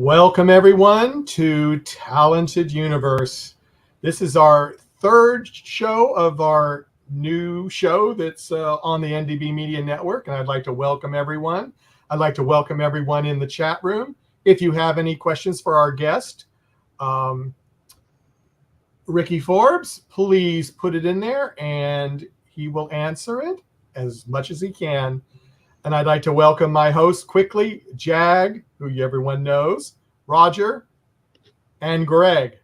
Welcome everyone to Talented Universe. This is our third show of our new show that's on the NDB Media Network, and I'd like to welcome everyone. I'd like to welcome everyone in the chat room. If you have any questions for our guest, Ricky Forbes, please put it in there and he will answer it as much as he can. And I'd like to welcome my hosts quickly, Jag, who everyone knows, Roger, and Greg.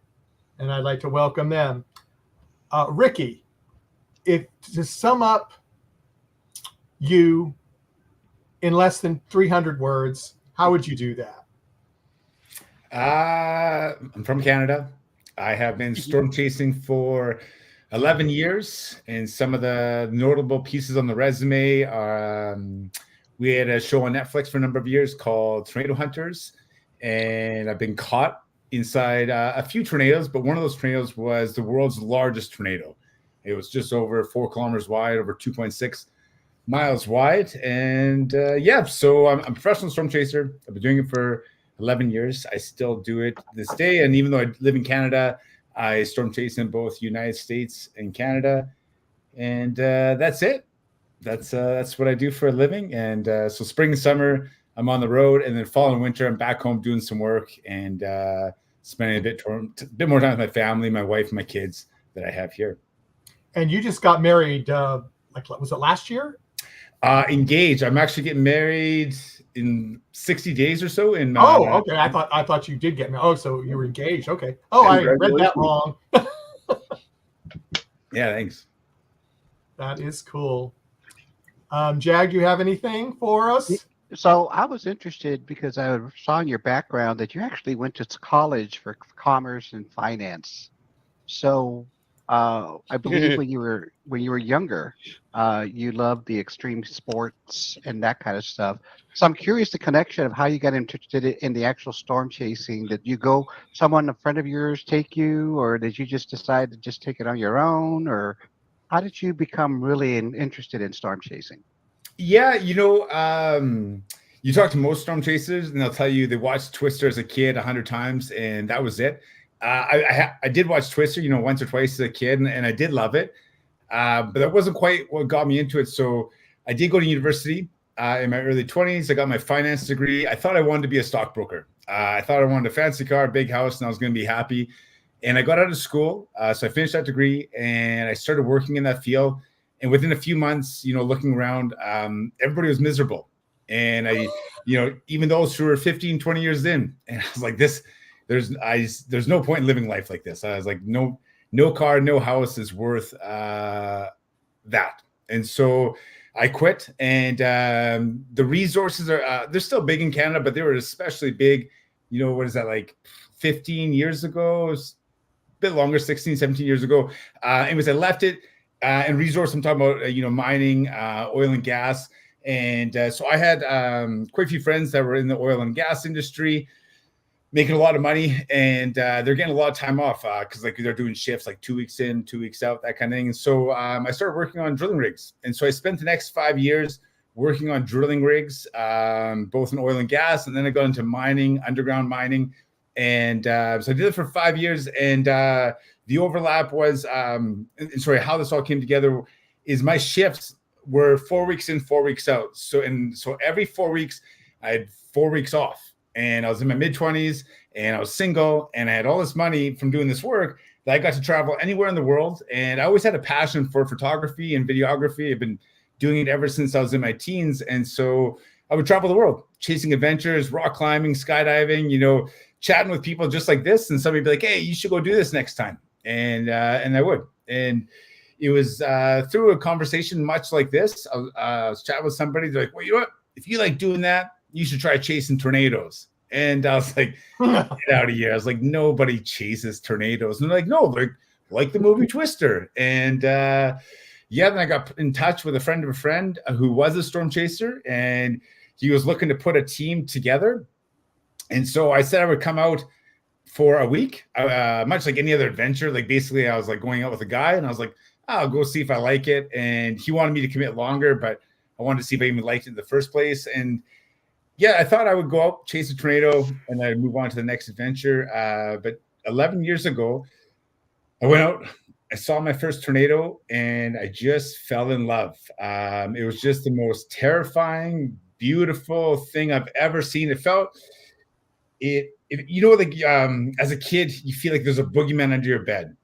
And I'd like to welcome them. Ricky, if to sum up you in less than 300 words, how would you do that? I'm from Canada. I have been storm chasing for 11 years, and some of the notable pieces on the resume are we had a show on Netflix for a number of years called Tornado Hunters, and I've been caught inside a few tornadoes, but one of those tornadoes was the world's largest tornado. It was just over 4 kilometers wide, over 2.6 miles wide, and so I'm a professional storm chaser. I've been doing it for 11 years. I still do it this day, and even though I live in Canada, I storm chase in both United States and Canada, and that's it. That's what I do for a living. And so spring and summer, I'm on the road, and then fall and winter, I'm back home doing some work and spending a bit more time with my family, my wife, and my kids that I have here. And you just got married, was it last year? Engaged. I'm actually getting married in 60 days or so. Okay. I thought you did get married. Oh, so you were engaged. Okay. Oh, I read that wrong. Yeah, thanks. That is cool. Jag, do you have anything for us? So I was interested because I saw in your background that you actually went to college for commerce and finance. So I believe when you were younger, you loved the extreme sports and that kind of stuff. So I'm curious the connection of how you got interested in the actual storm chasing. Did you go, someone, a friend of yours, take you, or did you just decide to just take it on your own, or how did you become really interested in storm chasing? Yeah, you talk to most storm chasers, and they'll tell you they watched Twister as a kid 100 times, and that was it. I did watch Twister, once or twice as a kid, and I did love it. But that wasn't quite what got me into it. So I did go to university in my early 20s. I got my finance degree. I thought I wanted to be a stockbroker. I thought I wanted a fancy car, big house, and I was going to be happy. And I got out of school. So I finished that degree, and I started working in that field. And within a few months, looking around, everybody was miserable. And I, even those who were 15, 20 years in, and I was like, there's no point in living life like this. I was like, no car, no house is worth that. And so I quit, and the resources are, they're still big in Canada, but they were especially big, what is that, like 15 years ago? It was a bit longer, 16, 17 years ago. Anyways, I left it, and resource, I'm talking about, mining, oil and gas. And so I had quite a few friends that were in the oil and gas industry, making a lot of money, and they're getting a lot of time off because they're doing shifts like 2 weeks in, 2 weeks out, that kind of thing. And so I started working on drilling rigs. And so I spent the next 5 years working on drilling rigs, both in oil and gas. And then I got into mining, underground mining. And so I did it for 5 years. And the overlap was, how this all came together is my shifts were 4 weeks in, 4 weeks out. So every 4 weeks, I had 4 weeks off. And I was in my mid-20s, and I was single, and I had all this money from doing this work that I got to travel anywhere in the world. And I always had a passion for photography and videography. I've been doing it ever since I was in my teens. And so I would travel the world, chasing adventures, rock climbing, skydiving, chatting with people just like this. And somebody would be like, hey, you should go do this next time. And I would. And it was through a conversation much like this. I was chatting with somebody. They're like, well, you know what? If you like doing that, you should try chasing tornadoes. And I was like, get out of here. I was like, nobody chases tornadoes. And they're like, no, like the movie Twister. And then I got in touch with a friend of a friend who was a storm chaser, and he was looking to put a team together. And so I said I would come out for a week, much like any other adventure. Like basically I was like going out with a guy, and I was like, I'll go see if I like it. And he wanted me to commit longer, but I wanted to see if I even liked it in the first place. And Yeah, I thought I would go out, chase a tornado, and I'd move on to the next adventure. But 11 years ago, I went out, I saw my first tornado, and I just fell in love. It was just the most terrifying, beautiful thing I've ever seen. It felt like as a kid, you feel like there's a boogeyman under your bed.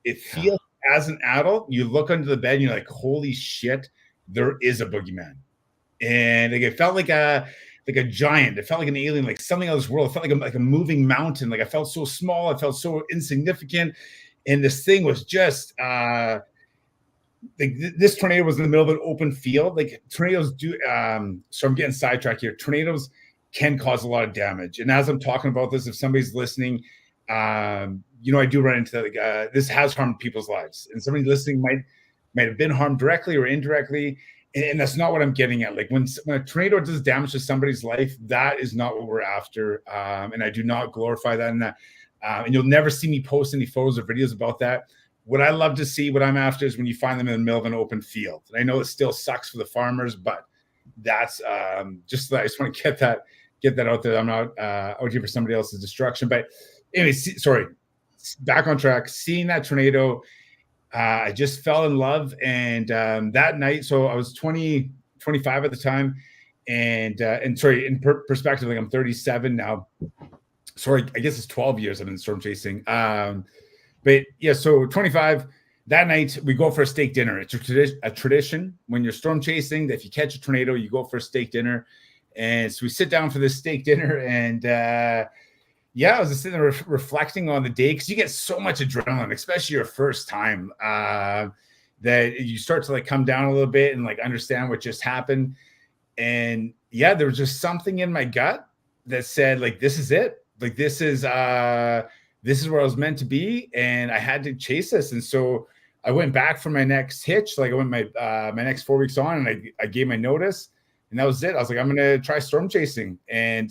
It Yeah. feels as an adult, you look under the bed and you're like, holy shit, there is a boogeyman. And like it felt like a giant. It felt like an alien, like something out of this world. It felt like a moving mountain. Like I felt so small. I felt so insignificant. And this thing was just this tornado was in the middle of an open field. Like tornadoes do. So I'm getting sidetracked here. Tornadoes can cause a lot of damage. And as I'm talking about this, if somebody's listening, I do run into that. This has harmed people's lives, and somebody listening might have been harmed directly or indirectly. And that's not what I'm getting at. Like when a tornado does damage to somebody's life, that is not what we're after. And I do not glorify that. And you'll never see me post any photos or videos about that. What I love to see, what I'm after, is when you find them in the middle of an open field. And I know it still sucks for the farmers, but that's I just want to get that out there. I'm not out here for somebody else's destruction. But anyway, sorry, back on track. Seeing that tornado, I just fell in love. And that night, so I was 25 at the time. And sorry, in perspective, like I'm 37 now. Sorry, I guess it's 12 years I've been storm chasing. But yeah, so 25, that night we go for a steak dinner. It's a tradition when you're storm chasing that if you catch a tornado, you go for a steak dinner. And so we sit down for this steak dinner, and I was just sitting there reflecting on the day, because you get so much adrenaline, especially your first time, that you start to like come down a little bit and like understand what just happened. And yeah, there was just something in my gut that said, like, this is it. Like, this is where I was meant to be, and I had to chase this. And so I went back for my next hitch. Like I went my next 4 weeks on, and I gave my notice, and that was it. I was like, I'm going to try storm chasing. And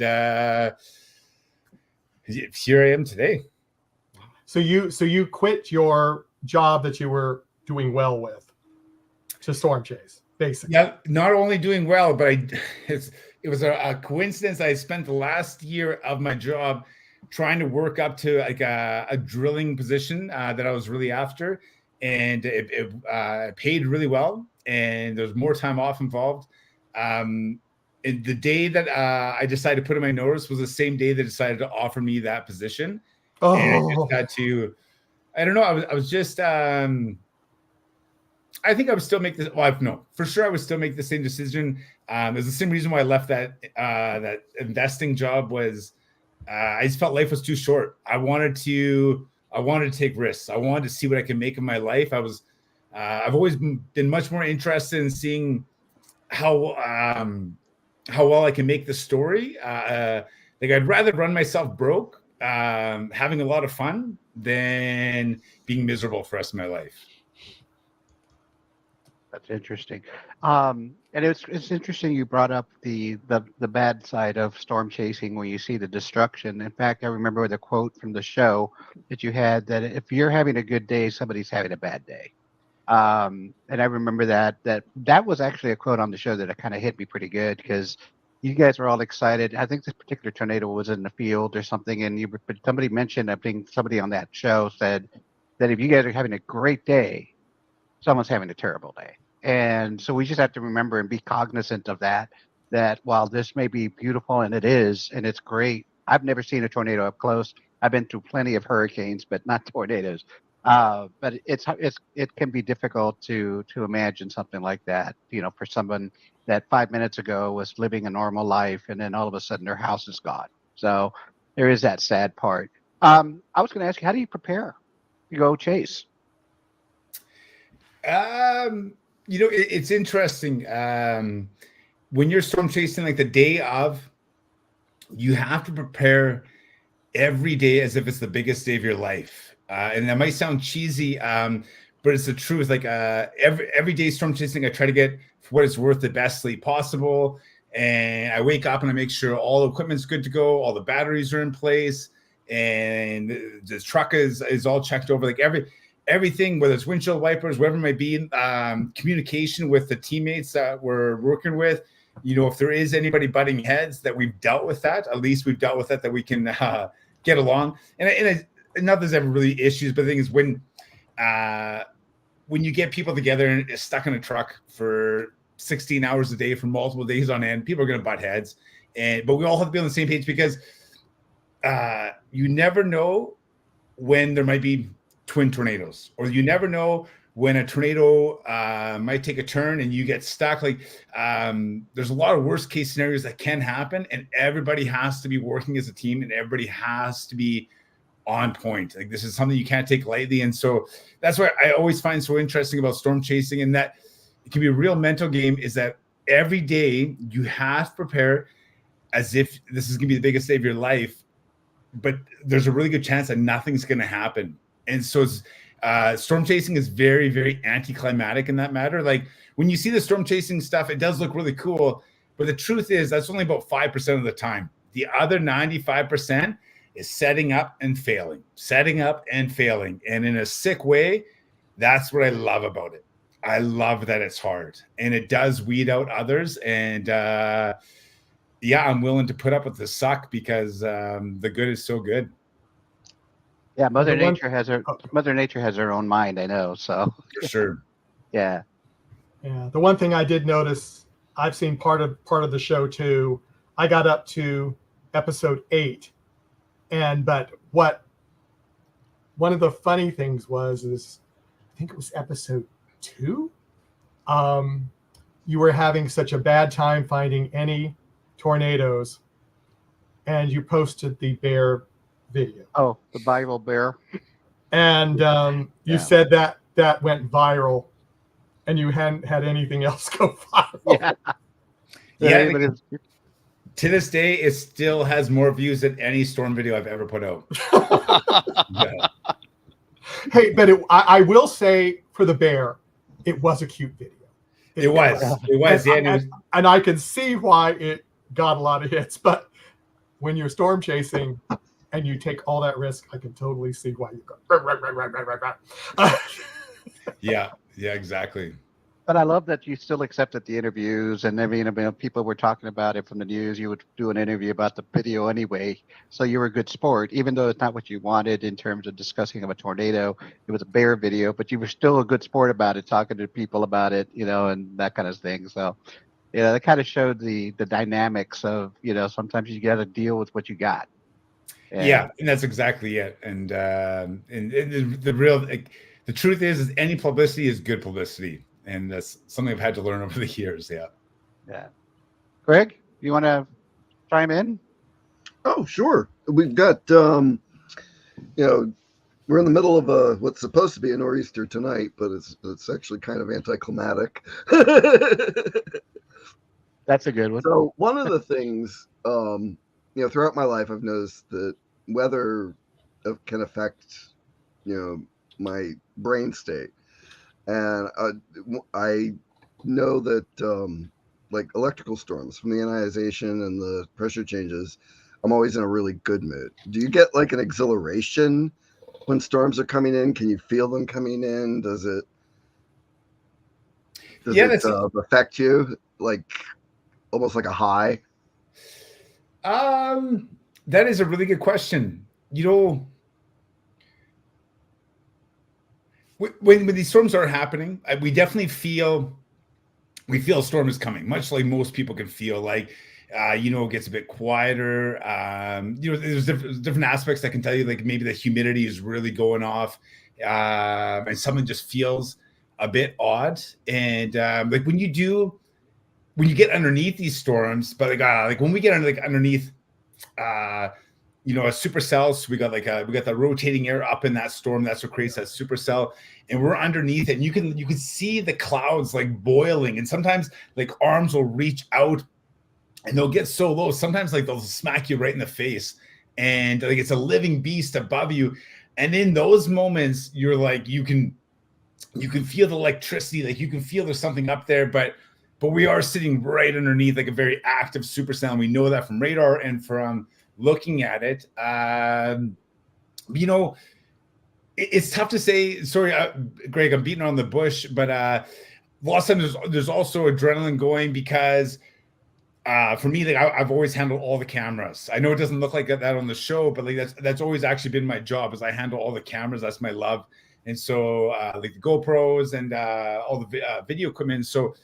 here I am today. So you quit your job that you were doing well with to storm chase, basically. Yeah, not only doing well, but it was a coincidence. I spent the last year of my job trying to work up to like a drilling position that I was really after, and it paid really well, and there's more time off involved. And the day that I decided to put in my notice was the same day they decided to offer me that position. Oh, And I just had to, I don't know. I was just, I think I would still make this. Well, no, for sure I would still make the same decision. There's the same reason why I left that investing job was, I just felt life was too short. I wanted to take risks. I wanted to see what I can make of my life. I've always been much more interested in seeing how well I can make the story. Like I'd rather run myself broke, having a lot of fun, than being miserable for the rest of my life. That's interesting. And it's interesting you brought up the bad side of storm chasing when you see the destruction. In fact, I remember the quote from the show that you had, that if you're having a good day, somebody's having a bad day. And I remember that was actually a quote on the show that kind of hit me pretty good, because you guys were all excited. I think this particular tornado was in the field or something, and but somebody mentioned, I think somebody on that show said that if you guys are having a great day, someone's having a terrible day. And so we just have to remember and be cognizant of that while this may be beautiful, and it is, and it's great. I've never seen a tornado up close. I've been through plenty of hurricanes, but not tornadoes. But it can be difficult to imagine something like that, for someone that 5 minutes ago was living a normal life, and then all of a sudden their house is gone. So there is that sad part. I was going to ask you, how do you prepare to go chase? It's interesting. When you're storm chasing, like the day of, you have to prepare every day as if it's the biggest day of your life. And that might sound cheesy, but it's the truth. Like every day storm chasing, I try to get, for what it's worth, the best sleep possible. And I wake up and I make sure all the equipment's good to go, all the batteries are in place, and the truck is all checked over. Like everything, whether it's windshield wipers, whatever it might be, communication with the teammates that we're working with, if there is anybody butting heads, that we've dealt with that. At least we've dealt with that we can get along. And not there's ever really issues, but the thing is when you get people together and it's stuck in a truck for 16 hours a day for multiple days on end, people are going to butt heads. But we all have to be on the same page, because you never know when there might be twin tornadoes, or you never know when a tornado might take a turn and you get stuck. There's a lot of worst case scenarios that can happen, and everybody has to be working as a team, and everybody has to be on point. Like, this is something you can't take lightly. And so that's what I always find so interesting about storm chasing, and that it can be a real mental game, is that every day you have to prepare as if this is going to be the biggest day of your life, but there's a really good chance that nothing's going to happen. And so storm chasing is very, very anticlimactic in that matter. Like, when you see the storm chasing stuff, it does look really cool, but the truth is that's only about 5% of the time. The other 95% is setting up and failing. And in a sick way, that's what I love about it. I love that it's hard, and it does weed out others. And I'm willing to put up with the suck, because the good is so good. Yeah, Mother Nature has her own mind, I know. So For sure. Yeah. Yeah. The one thing I did notice, I've seen part of the show too. I got up to episode 8. But one of the funny things is I think it was episode 2. You were having such a bad time finding any tornadoes, and you posted the bear video. Oh, the Bible bear. And you said that went viral, and you hadn't had anything else go viral. Yeah. To this day, it still has more views than any storm video I've ever put out. Yeah. Hey, but I will say, for the bear, it was a cute video. It was. And I can see why it got a lot of hits. But when you're storm chasing and you take all that risk, I can totally see why you go. Yeah, exactly. But I love that you still accepted the interviews, and people were talking about it from the news. You would do an interview about the video anyway, so you were a good sport, even though it's not what you wanted in terms of discussing of a tornado. It was a bear video, but you were still a good sport about it, talking to people about it, and that kind of thing. So, that kind of showed the dynamics of, sometimes you got to deal with what you got. And that's exactly it. And the truth is any publicity is good publicity. And that's something I've had to learn over the years. Yeah. Greg, you want to chime in? Oh, sure. We've got, we're in the middle of what's supposed to be a nor'easter tonight, but it's actually kind of anticlimactic. That's a good one. So one of the things, throughout my life, I've noticed that weather can affect, my brain state. And I know that like electrical storms from the ionization and the pressure changes, I'm always in a really good mood. Do you get like an exhilaration when storms are coming in? Can you feel them coming in? Does it affect you, like almost like a high? That is a really good question. When these storms are happening, we definitely feel a storm is coming, much like most people can feel. Like, it gets a bit quieter. There's different aspects that can tell you, like maybe the humidity is really going off, and something just feels a bit odd. And like when you get underneath these storms, but like when we get underneath, a supercell. So we got the rotating air up in that storm. That's what creates that supercell, and we're underneath it. And you can see the clouds like boiling, and sometimes like arms will reach out, and they'll get so low. Sometimes like they'll smack you right in the face, and like it's a living beast above you. And in those moments, you're like you can feel the electricity, like you can feel there's something up there, but we are sitting right underneath like a very active supercell. And we know that from radar and from looking at it. It's tough to say. Sorry, Greg, I'm beating on the bush, but lots of times there's also adrenaline going, because For me, like I've always handled all the cameras. I know it doesn't look like that on the show, but like that's always actually been my job. Is I handle all the cameras. That's my love. And so like the GoPros and all the video equipment. So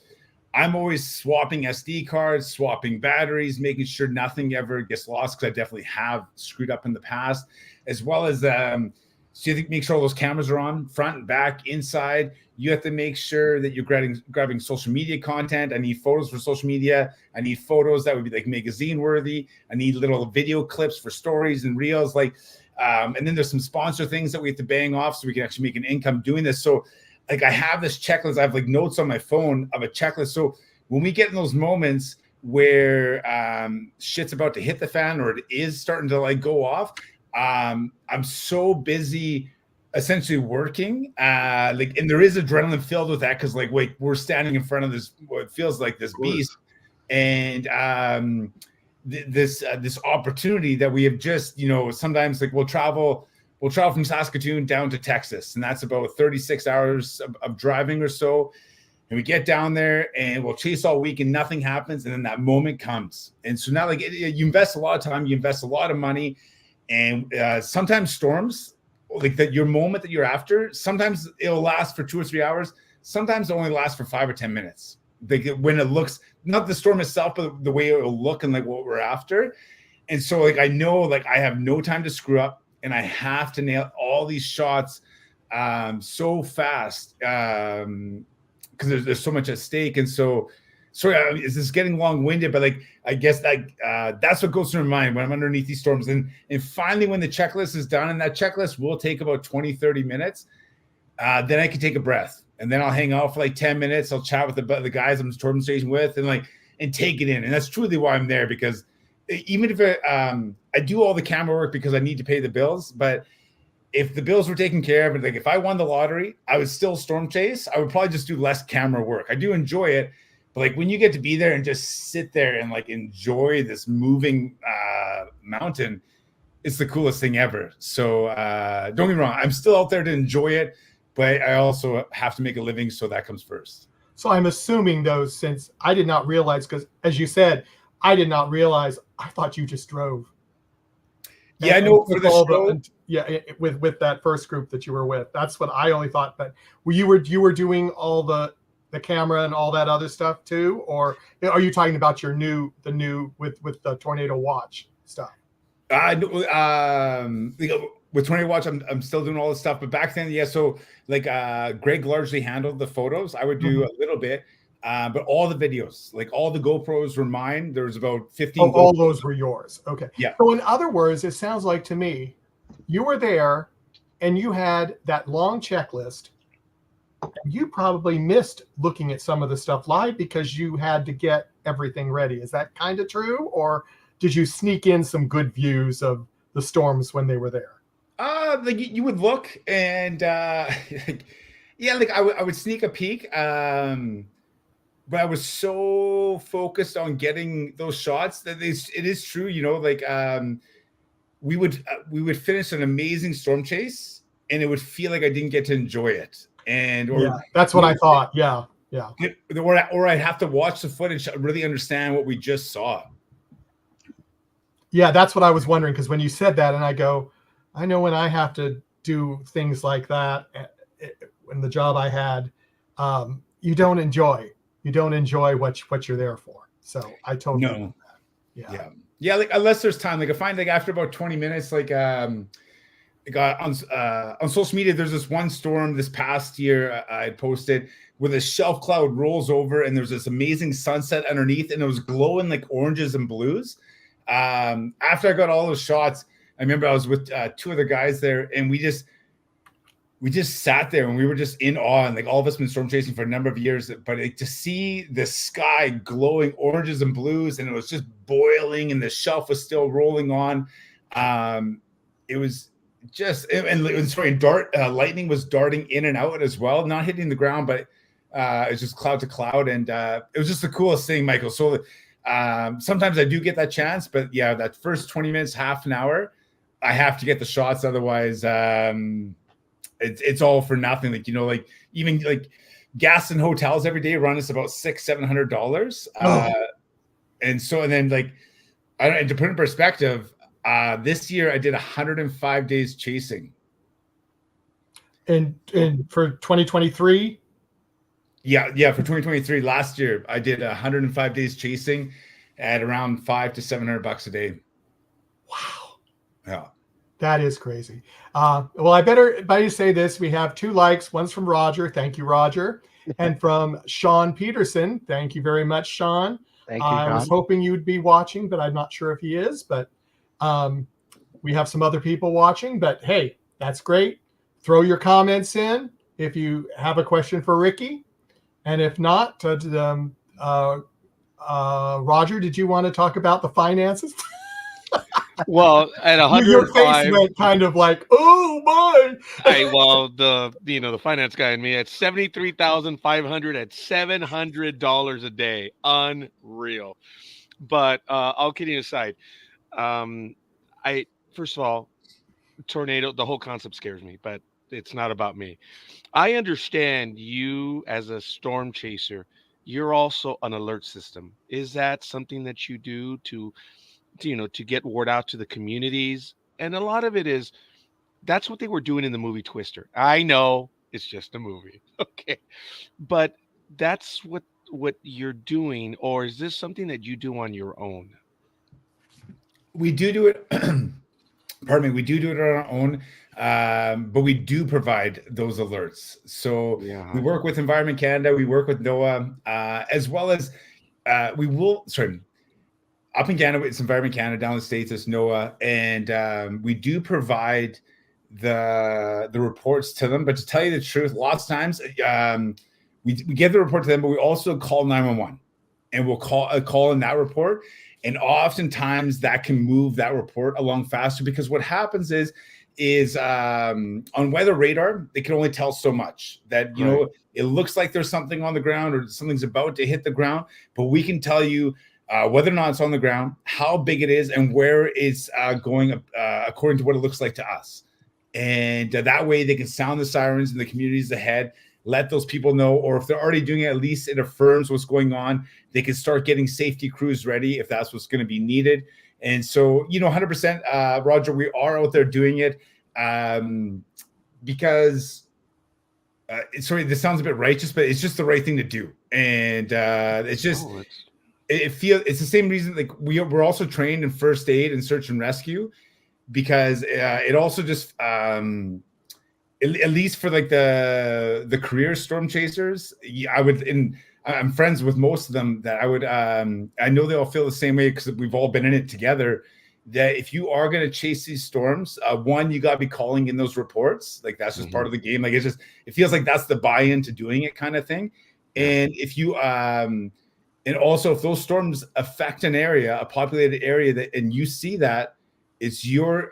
I'm always swapping SD cards, swapping batteries, making sure nothing ever gets lost, because I definitely have screwed up in the past, as well as so you have to make sure all those cameras are on, front and back, inside. You have to make sure that you're grabbing social media content. I need photos for social media. I need photos that would be like magazine worthy. I need little video clips for stories and reels. Like, and then there's some sponsor things that we have to bang off so we can actually make an income doing this. So like I have this checklist. I have like notes on my phone of a checklist. So when we get in those moments where shit's about to hit the fan or it is starting to like go off, I'm so busy essentially working like, and there is adrenaline filled with that, because like, wait, we're standing in front of this what feels like this beast, and this opportunity that we have just, sometimes like we'll travel from Saskatoon down to Texas, and that's about 36 hours of driving or so. And we get down there and we'll chase all week and nothing happens. And then that moment comes. And so now like you invest a lot of time, you invest a lot of money, and sometimes storms, like that your moment that you're after, sometimes it'll last for 2 or 3 hours. Sometimes it only lasts for 5 or 10 minutes. Like when it looks, not the storm itself, but the way it will look and like what we're after. And so like, I know like I have no time to screw up, and I have to nail all these shots so fast because there's so much at stake. And so, sorry, is this getting long-winded? But like, I guess like that's what goes through my mind when I'm underneath these storms. And finally, when the checklist is done, and that checklist will take about 20, 30 minutes, then I can take a breath. And then I'll hang out for like 10 minutes. I'll chat with the guys I'm storm staging with, and take it in. And that's truly why I'm there, because even if I do all the camera work because I need to pay the bills, but if the bills were taken care of, and like if I won the lottery, I would still storm chase. I would probably just do less camera work. I do enjoy it, but like when you get to be there and just sit there and like enjoy this moving mountain, it's the coolest thing ever. So don't get me wrong, I'm still out there to enjoy it, but I also have to make a living, so that comes first. So I'm assuming though, since I did not realize, because as you said, I did not realize, I thought you just drove. Yeah, I know for the show. With that first group that you were with, that's what I only thought. That you were doing all the camera and all that other stuff too, or are you talking about the new with the Tornado Watch stuff? With Tornado Watch, I'm still doing all this stuff, but back then, yeah. So like Greg largely handled the photos. I would do a little bit. But all the videos, like all the GoPros were mine. There was about 15. Oh, all those were yours. Okay. Yeah. So in other words, it sounds like to me, you were there and you had that long checklist. You probably missed looking at some of the stuff live because you had to get everything ready. Is that kind of true? Or did you sneak in some good views of the storms when they were there? Like you would look and yeah, like I would sneak a peek. But I was so focused on getting those shots that it is true, like we would finish an amazing storm chase and it would feel like I didn't get to enjoy it. That's what I thought. Yeah. Or I'd have to watch the footage to really understand what we just saw. Yeah, that's what I was wondering, because when you said that, and I go, I know when I have to do things like that, in the job I had, you don't enjoy what you're there for. So I totally know that. Yeah. Like unless there's time, like I find like after about 20 minutes, like on social media, there's this one storm this past year I posted where the shelf cloud rolls over and there's this amazing sunset underneath, and it was glowing like oranges and blues. After I got all those shots, I remember I was with two other guys there, and we just sat there and we were just in awe. And like all of us been storm chasing for a number of years, but like, to see the sky glowing oranges and blues, and it was just boiling, and the shelf was still rolling on. It was just, lightning was darting in and out as well, not hitting the ground, but it was just cloud to cloud, and it was just the coolest thing, Michael. So sometimes I do get that chance, but yeah, that first 20 minutes, half an hour, I have to get the shots, otherwise it's all for nothing. Like, like even like gas and hotels every day run us about $600-700. And so, and then like, to put in perspective, this year I did 105 days chasing. And for 2023. Yeah, for 2023, last year I did 105 days chasing at around $500 to $700 a day. Wow. Yeah. That is crazy. Well, I better say this. We have 2 likes. One's from Roger. Thank you, Roger. And from Sean Peterson. Thank you very much, Sean. Thank you, I was Sean. hoping you'd be watching, but I'm not sure if he is. But we have some other people watching. But hey, that's great. Throw your comments in if you have a question for Ricky. And if not, Roger, did you want to talk about the finances? Well, at Your face 105, went kind of like, oh my. the finance guy in me at 73,500 at $700 a day, unreal. But all kidding aside, I first of all, tornado, the whole concept scares me, but it's not about me. I understand you as a storm chaser. You're also an alert system. Is that something that you do to get word out to the communities? And a lot of it is that's what they were doing in the movie Twister. I know it's just a movie, okay, but that's what you're doing, or is this something that you do on your own? We do it. Pardon me. We do it on our own, but we do provide those alerts. So Yeah. we work with Environment Canada. We work with NOAA, as well as we will. Sorry, up in Canada, it's Environment Canada. Down in the States, it's NOAA, and we do provide the reports to them. But to tell you the truth, lots of times we give the report to them, but we also call 911, and we'll call in that report. And oftentimes that can move that report along faster, because what happens is on weather radar, they can only tell so much. That you know, it looks like there's something on the ground or something's about to hit the ground, but we can tell you whether or not it's on the ground, how big it is, and where it's going according to what it looks like to us. And that way they can sound the sirens in the communities ahead, let those people know, or if they're already doing it, at least it affirms what's going on. They can start getting safety crews ready if that's what's going to be needed. And so, 100%, Roger, we are out there doing it because, sorry, this sounds a bit righteous, but it's just the right thing to do. And it's just, it's the same reason, like we're also trained in first aid and search and rescue, because it also just, at least for like the career storm chasers, I'm friends with most of them that I know they all feel the same way because we've all been in it together, that if you are going to chase these storms, one, you got to be calling in those reports. Like that's just part of the game. Like it feels like that's the buy-in to doing it kind of thing. And if you, and also if those storms affect an area, a populated area, and you see that, it's your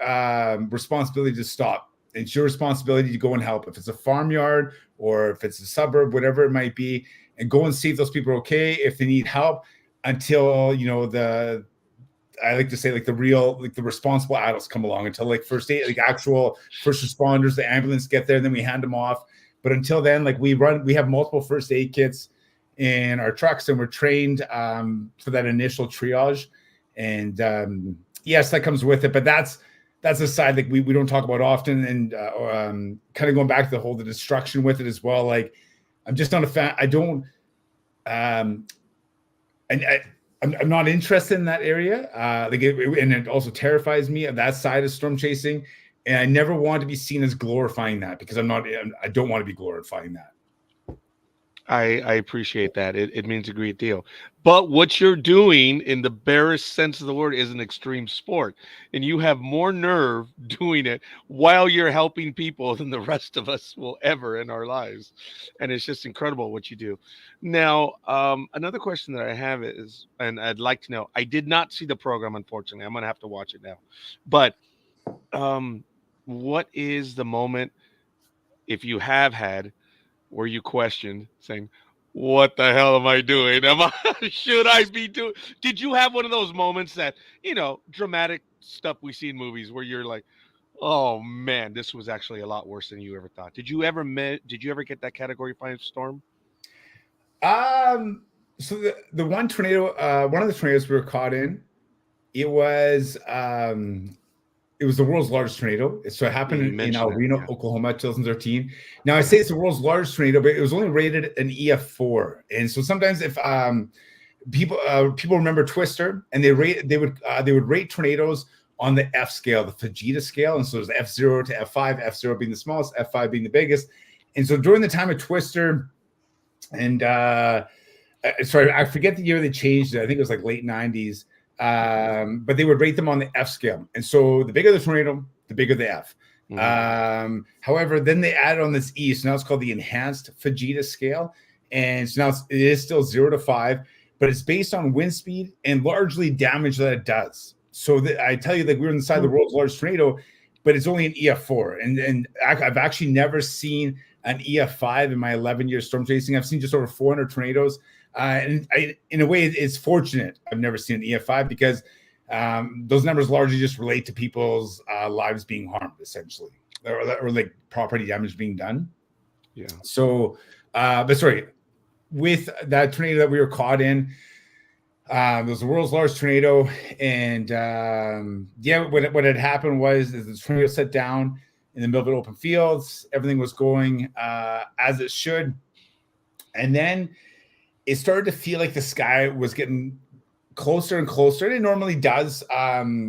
responsibility to stop. It's your responsibility to go and help. If it's a farmyard or if it's a suburb, whatever it might be, and go and see if those people are okay, if they need help, until, I like to say, like the responsible adults come along, until like first aid, like actual first responders, the ambulance get there, and then we hand them off. But until then, like we have multiple first aid kits in our trucks, and we're trained for that initial triage. And yes, that comes with it, but that's a side like we don't talk about often. And kind of going back to the destruction with it as well. Like I'm just not a fan. I don't, I'm not interested in that area. And it also terrifies me of that side of storm chasing. And I never want to be seen as glorifying that, because I don't want to be glorifying that. I appreciate that. It means a great deal. But what you're doing, in the barest sense of the word, is an extreme sport. And you have more nerve doing it while you're helping people than the rest of us will ever in our lives. And it's just incredible what you do. Now, another question that I have is, and I'd like to know, I did not see the program, unfortunately. I'm going to have to watch it now. But what is the moment, if you have had, where you questioned, saying, what the hell am I doing? Should I be doing? Did you have one of those moments that, dramatic stuff we see in movies where you're like, oh man, this was actually a lot worse than you ever thought? Did you ever get that Category 5 storm? So the one tornado, one of the tornadoes we were caught in, it was the world's largest tornado. So it happened You in mentioned El that, Reno, yeah. Oklahoma, 2013. Now I say it's the world's largest tornado, but it was only rated an EF4. And so sometimes if people remember Twister, and they would rate tornadoes on the F scale, the Fujita scale, and so there's F0 to F5, F0 being the smallest, F5 being the biggest. And so during the time of Twister, and sorry, I forget the year they changed it. I think it was like late 90s. But they would rate them on the F scale. And so the bigger the tornado, the bigger the F. However, then they added on this E. So now it's called the enhanced Fujita scale. And so now it is still 0 to 5, but it's based on wind speed and largely damage that it does. So I tell you, like, we were inside the world's largest tornado, but it's only an EF4. And I've actually never seen an EF5 in my 11 years storm chasing. I've seen just over 400 tornadoes. And in a way, it's fortunate I've never seen an EF5 because those numbers largely just relate to people's lives being harmed, essentially, or like property damage being done. Yeah. So, but sorry, with that tornado that we were caught in, it was the world's largest tornado. And what had happened was the tornado set down in the middle of an open fields. Everything was going as it should. And then it started to feel like the sky was getting closer and closer. And it normally does,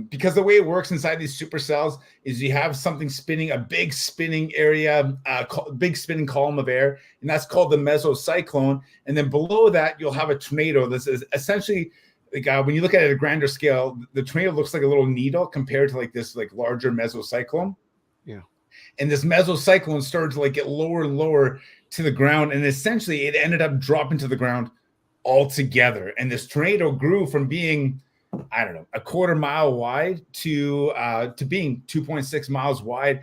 because the way it works inside these supercells is you have something spinning, a big spinning area, big spinning column of air, and that's called the mesocyclone. And then below that, you'll have a tornado. This is essentially, like, when you look at it at a grander scale, the tornado looks like a little needle compared to like this like larger mesocyclone. Yeah. And this mesocyclone started to like get lower and lower to the ground, and essentially it ended up dropping to the ground altogether. And this tornado grew from being, I don't know, a quarter mile wide to being 2.6 miles wide.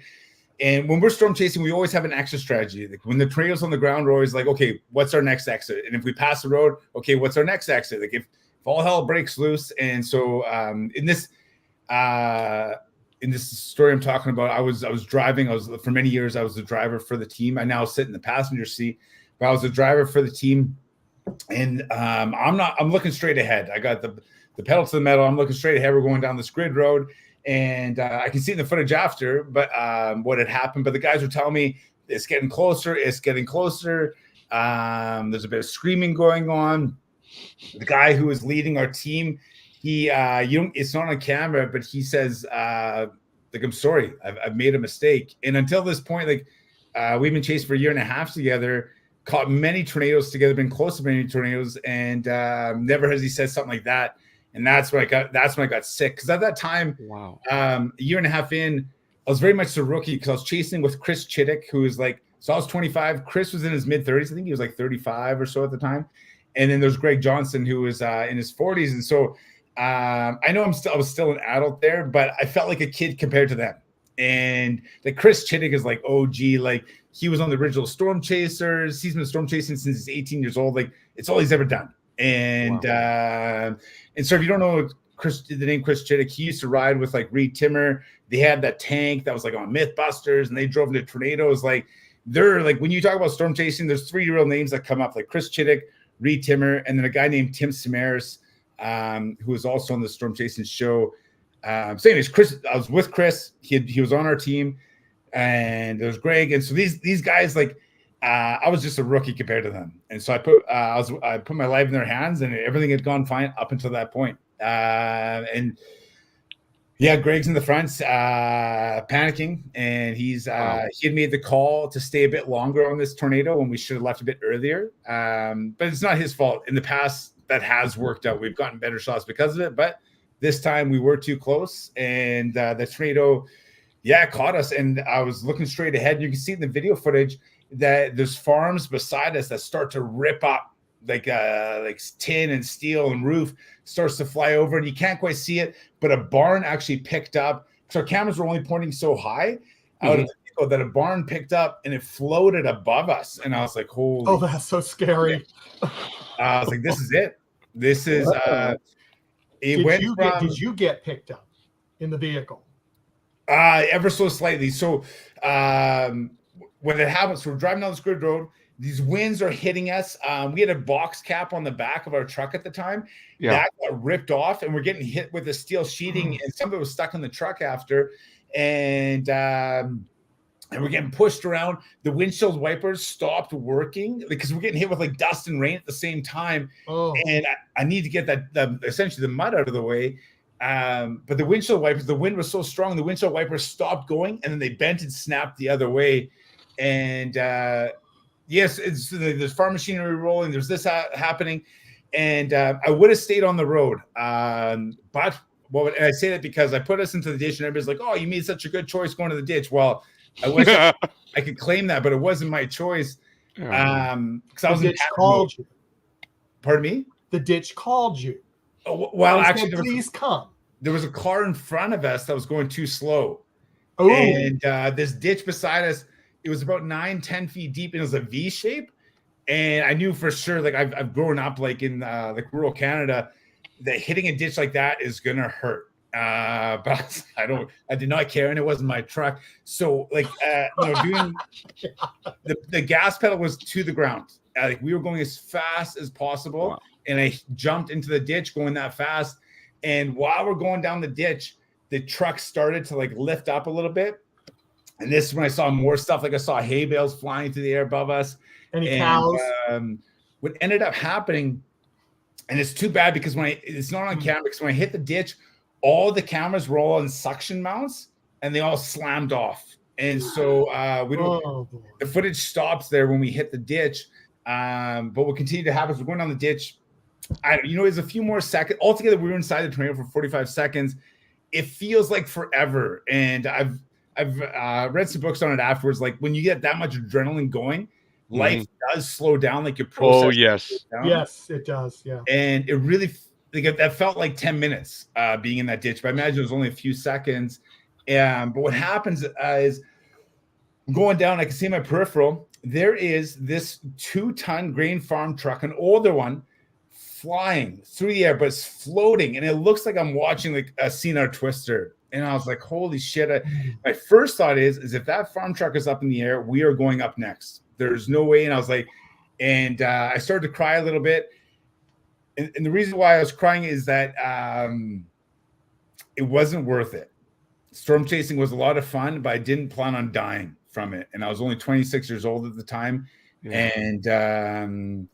And when we're storm chasing, we always have an exit strategy. Like when the tornado's on the ground, we're always like, okay, what's our next exit? And if we pass the road, okay, what's our next exit? Like if all hell breaks loose. And so in this story I'm talking about, I was driving. For many years, I was the driver for the team. I now sit in the passenger seat, but I was the driver for the team. And I'm looking straight ahead. I got the pedal to the metal. I'm looking straight ahead. We're going down this grid road, and I can see in the footage after, but what had happened. But the guys were telling me it's getting closer. It's getting closer. There's a bit of screaming going on. The guy who was leading our team, it's not on camera, but he says, like, I'm sorry, I've made a mistake. And until this point, like, we've been chasing for a year and a half together, caught many tornadoes together, been close to many tornadoes, and never has he said something like that. And that's when I got sick. Because at that time, Wow, a year and a half in, I was very much a rookie because I was chasing with Chris Chittick, who was like, so I was 25. Chris was in his mid 30s. I think he was like 35 or so at the time. And then there's Greg Johnson, who was in his 40s. And so I know I was still an adult there, but I felt like a kid compared to them. And like Chris Chittick is like OG, like he was on the original Storm Chasers. He's been storm chasing since he's 18 years old. Like it's all he's ever done. And wow. And so if you don't know the name Chris Chittick, he used to ride with like Reed Timmer. They had that tank that was like on Mythbusters, and they drove into tornadoes. Like they're like, when you talk about storm chasing, there's three real names that come up, like Chris Chittick, Reed Timmer, and then a guy named Tim Samaras, who was also on the storm chasing show. So anyways, Chris, I was with Chris. He was on our team, and there was Greg. And so these guys, like, I was just a rookie compared to them. And so I put my life in their hands, and everything had gone fine up until that point. And yeah, Greg's in the front, panicking, and he had made the call to stay a bit longer on this tornado when we should have left a bit earlier. But it's not his fault. In the past, that has worked out. We've gotten better shots because of it, but this time we were too close, and the tornado, caught us. And I was looking straight ahead. You can see in the video footage that there's farms beside us that start to rip up, like tin and steel, and roof starts to fly over, and you can't quite see it, but a barn actually picked up. So our cameras were only pointing so high out of the vehicle that a barn picked up, and it floated above us. And I was like, holy! Oh, that's so scary. I was like, this is it. This is. Did you get picked up in the vehicle? Ever so slightly. So when it happens, we're driving down this grid road, these winds are hitting us. We had a box cap on the back of our truck at the time. Yeah. That got ripped off, and we're getting hit with the steel sheeting, and some of it was stuck in the truck after. And we're getting pushed around. The windshield wipers stopped working because we're getting hit with like dust and rain at the same time. Oh. And I need to get essentially the mud out of the way. But the windshield wipers, the wind was so strong, the windshield wipers stopped going, and then they bent and snapped the other way. And yes, there's farm machinery rolling. There's this happening, and I would have stayed on the road. But and I say that because I put us into the ditch, and everybody's like, "Oh, you made such a good choice going to the ditch." Well, I wish I could claim that, but it wasn't my choice. Because I was the ditch called you. Pardon me? The ditch called you. Oh, well, actually, please come. There was a car in front of us that was going too slow. Oh. And this ditch beside us, it was about 9-10 feet deep, and it was a V shape. And I knew for sure, like I've grown up like in like rural Canada, that hitting a ditch like that is gonna hurt. But I did not care, and it wasn't my truck. So like doing the gas pedal was to the ground. Like we were going as fast as possible. Wow. And I jumped into the ditch going that fast. And while we're going down the ditch, the truck started to like lift up a little bit. And this is when I saw more stuff. Like I saw hay bales flying through the air above us. Any cows? What ended up happening, and it's too bad because it's not on camera, because when I hit the ditch, all the cameras were all on suction mounts, and they all slammed off. And so the footage stops there when we hit the ditch. But what continued to happen is we're going down the ditch. There's a few more seconds. Altogether, we were inside the tornado for 45 seconds. It feels like forever. And I've read some books on it afterwards. Like when you get that much adrenaline going, life does slow down. Like your process. Oh, yes. Yes, it does. Yeah. And it really, that felt like 10 minutes being in that ditch. But I imagine it was only a few seconds. But what happens is going down, I can see my peripheral. There is this 2-ton grain farm truck, an older one, flying through the air, but it's floating, and it looks like I'm watching like a Cena Twister. And I was like, holy shit. My first thought is if that farm truck is up in the air, we are going up next. There's no way. And I was like, I started to cry a little bit. And the reason why I was crying is that it wasn't worth it. Storm chasing was a lot of fun, but I didn't plan on dying from it. And I was only 26 years old at the time. Yeah. And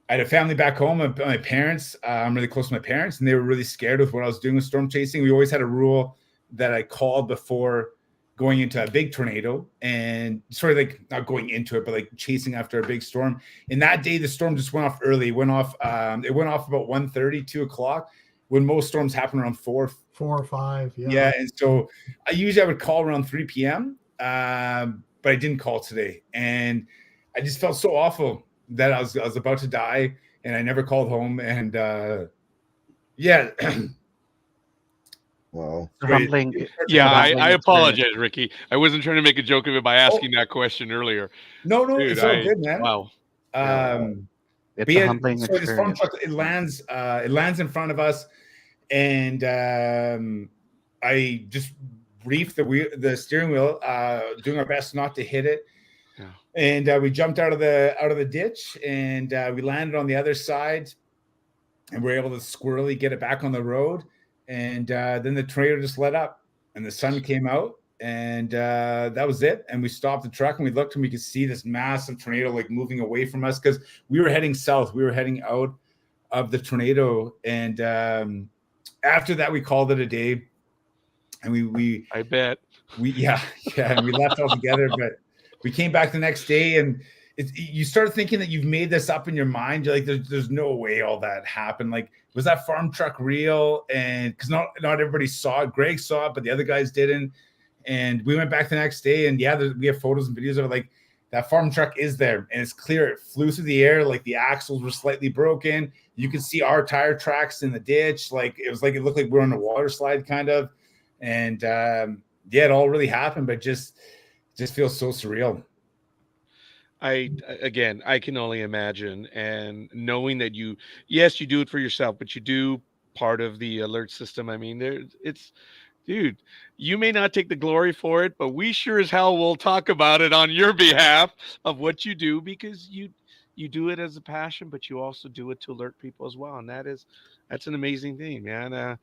I had a family back home. My parents, I'm really close to my parents, and they were really scared of what I was doing with storm chasing. We always had a rule that I called before going into a big tornado, and sort of like not going into it, but like chasing after a big storm. And that day, the storm just went off early. It went off about 1:30, 2 o'clock, when most storms happen around 4 or 5. Yeah. Yeah. And so I would call around 3 p.m., but I didn't call today. And I just felt so awful that I was about to die, and I never called home. And yeah. Wow. Humbling. Yeah, I apologize, Ricky. I wasn't trying to make a joke of it by asking that question earlier. No, Dude, it's all good, man. Wow. It's a humbling experience. This farm truck, it lands in front of us, and I just reefed the steering wheel, doing our best not to hit it. Yeah. And we jumped out of the ditch, and we landed on the other side, and we were able to squirrely get it back on the road. And then the tornado just let up, and the sun came out, and that was it. And we stopped the truck, and we looked, and we could see this massive tornado like moving away from us, because we were heading south. We were heading out of the tornado. And after that, we called it a day. And we I bet. And we left all together. But we came back the next day, and you start thinking that you've made this up in your mind. You're like, there's no way all that happened. Like, was that farm truck real? And because not everybody saw it. Greg saw it, but the other guys didn't. And we went back the next day, and we have photos and videos of it. Like, that farm truck is there, and it's clear. It flew through the air. Like, the axles were slightly broken. You could see our tire tracks in the ditch. Like, it looked like we were on a water slide kind of. And it all really happened, but just feels so surreal. I can only imagine, and knowing that you do it for yourself, but you do part of the alert system. I mean, Dude, you may not take the glory for it, but we sure as hell will talk about it on your behalf of what you do, because you do it as a passion, but you also do it to alert people as well, and that's an amazing thing, man.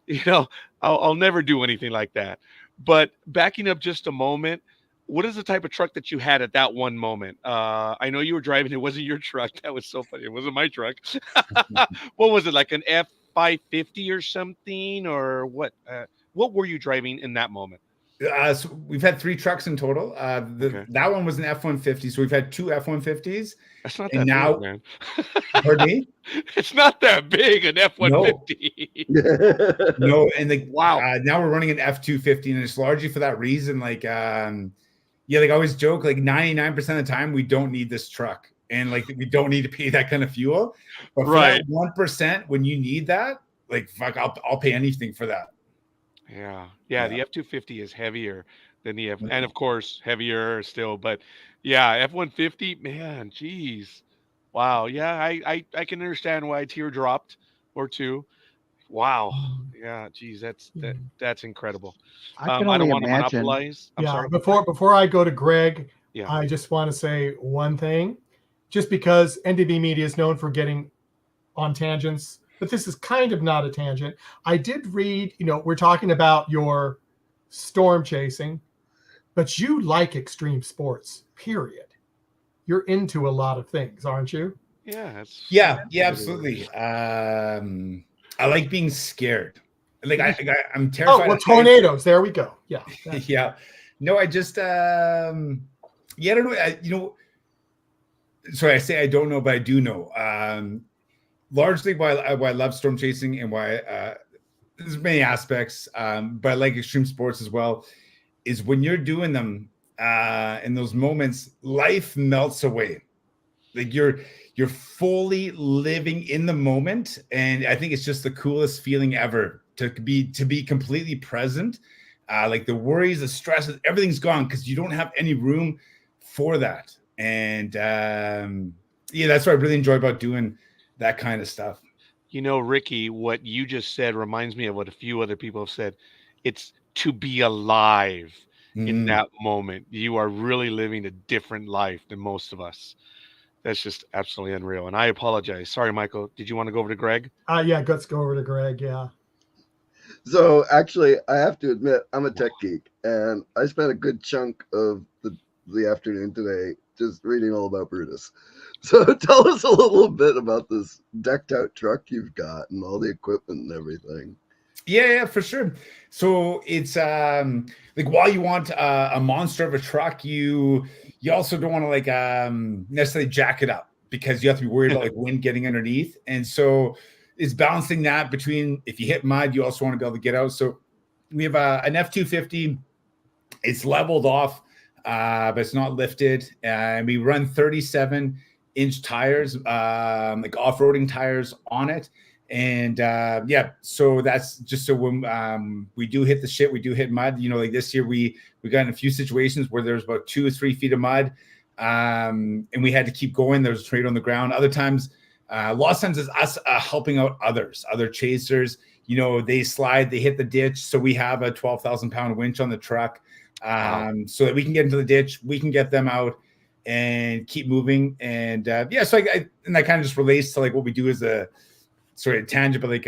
You know, I'll never do anything like that. But backing up just a moment, what is the type of truck that you had at that one moment? I know you were driving. It wasn't your truck. That was so funny. It wasn't my truck. What was it, like an F550 or something, or what? What were you driving in that moment? So we've had 3 trucks in total. Okay. That one was an F-150. So we've had 2 F-150s. That's not And that now, big, man. pardon me? It's not that big, an F-150. No, and Wow. now we're running an F-250, and it's largely for that reason. Like, yeah, like I always joke, like 99% of the time we don't need this truck, and like we don't need to pay that kind of fuel. But for Right. that 1%, when you need that, like fuck, I'll pay anything for that. Yeah. Yeah. The F-250 is heavier than the F, and of course heavier still, but yeah, F-150, man, geez. Wow. Yeah, I can understand why a tear dropped or two. Wow. Yeah, geez, that's incredible. I can I don't only want to imagine. monopolize. I'm Yeah, sorry. before I go to Greg, Yeah. I just want to say one thing. Just because NDB Media is known for getting on tangents, but this is kind of not a tangent. I did read, we're talking about your storm chasing, but you like extreme sports, period. You're into a lot of things, aren't you? Yeah, Yeah, absolutely. I like being scared. Like I'm terrified. Oh, well, tornadoes. There we go. Yeah. Yeah. No, I just yeah, I don't know. Sorry, I say I don't know, but I do know. Largely why I love storm chasing, and why there's many aspects, but I like extreme sports as well, is when you're doing them in those moments, life melts away. Like you're fully living in the moment, and I think it's just the coolest feeling ever to be completely present. Like the worries, the stresses, everything's gone because you don't have any room for that. And yeah, that's what I really enjoy about doing that kind of stuff. Ricky, what you just said reminds me of what a few other people have said. It's to be alive in that moment. You are really living a different life than most of us. That's just absolutely unreal. And I apologize. Sorry, Michael. Did you want to go over to Greg? Yeah, let's go over to Greg. Yeah. So actually, I have to admit, I'm a tech geek, and I spent a good chunk of the afternoon today just reading all about Brutus. So tell us a little bit about this decked out truck you've got and all the equipment and everything. Yeah, for sure. So it's like, while you want a monster of a truck, you also don't want to like necessarily jack it up, because you have to be worried about like wind getting underneath. And so it's balancing that between, if you hit mud, you also want to be able to get out. So we have an F-250. It's leveled off, but it's not lifted. And we run 37-inch tires, like off-roading tires on it. And yeah, so that's just so when we do hit the shit, we do hit mud. Like this year we got in a few situations where there's about 2 or 3 feet of mud, and we had to keep going. There was a tornado on the ground. Other times, lots of times it's us helping out other chasers. They slide, they hit the ditch, so we have a 12,000-pound winch on the truck, so that we can get into the ditch, we can get them out and keep moving. And yeah, so and that kind of just relates to like what we do as a sort of tangent, but like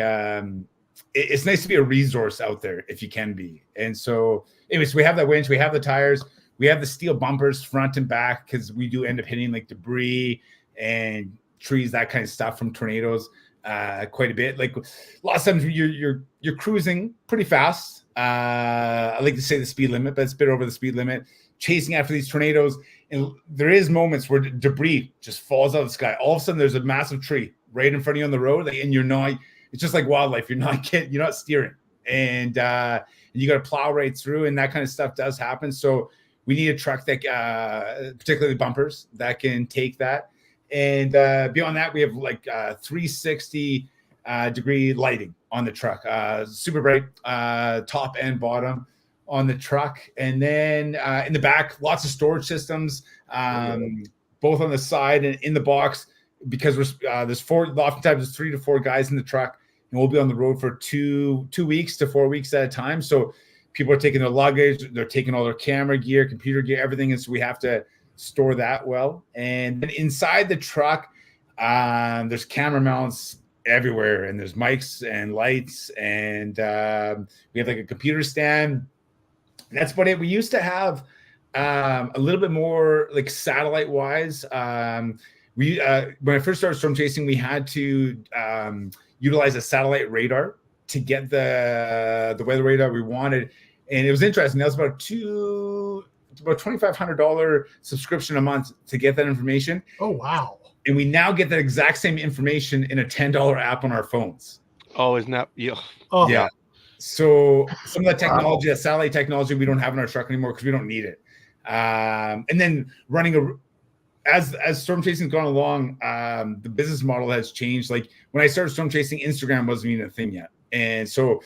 it's nice to be a resource out there if you can be. And so anyways, we have that winch, we have the tires, we have the steel bumpers front and back, because we do end up hitting like debris and trees, that kind of stuff from tornadoes quite a bit. Like lots of times you're cruising pretty fast. I like to say the speed limit, but it's a bit over the speed limit, chasing after these tornadoes. And there is moments where debris just falls out of the sky. All of a sudden there's a massive tree right in front of you on the road, and you're not, it's just like wildlife. You're not steering, and you got to plow right through, and that kind of stuff does happen. So we need a truck that, particularly bumpers, that can take that. And beyond that, we have like 360 degree lighting on the truck, super bright, top and bottom on the truck. And then in the back, lots of storage systems, both on the side and in the box, because there's oftentimes there's 3 to 4 guys in the truck, and we'll be on the road for 2 weeks to 4 weeks at a time. So people are taking their luggage, they're taking all their camera gear, computer gear, everything, and so we have to store that well. And then inside the truck, there's camera mounts everywhere, and there's mics and lights, and we have like a computer stand. That's about it. We used to have a little bit more like satellite wise. When I first started storm chasing, we had to utilize a satellite radar to get the weather radar we wanted, and it was interesting. That was about $2,500 subscription a month to get that information. Oh wow! And we now get that exact same information in a $10 app on our phones. Oh, isn't that yeah? Oh Yeah. So some of the technology, that satellite technology, we don't have in our truck anymore because we don't need it. And then as storm chasing has gone along, the business model has changed. Like when I started storm chasing, Instagram wasn't even a thing yet, and so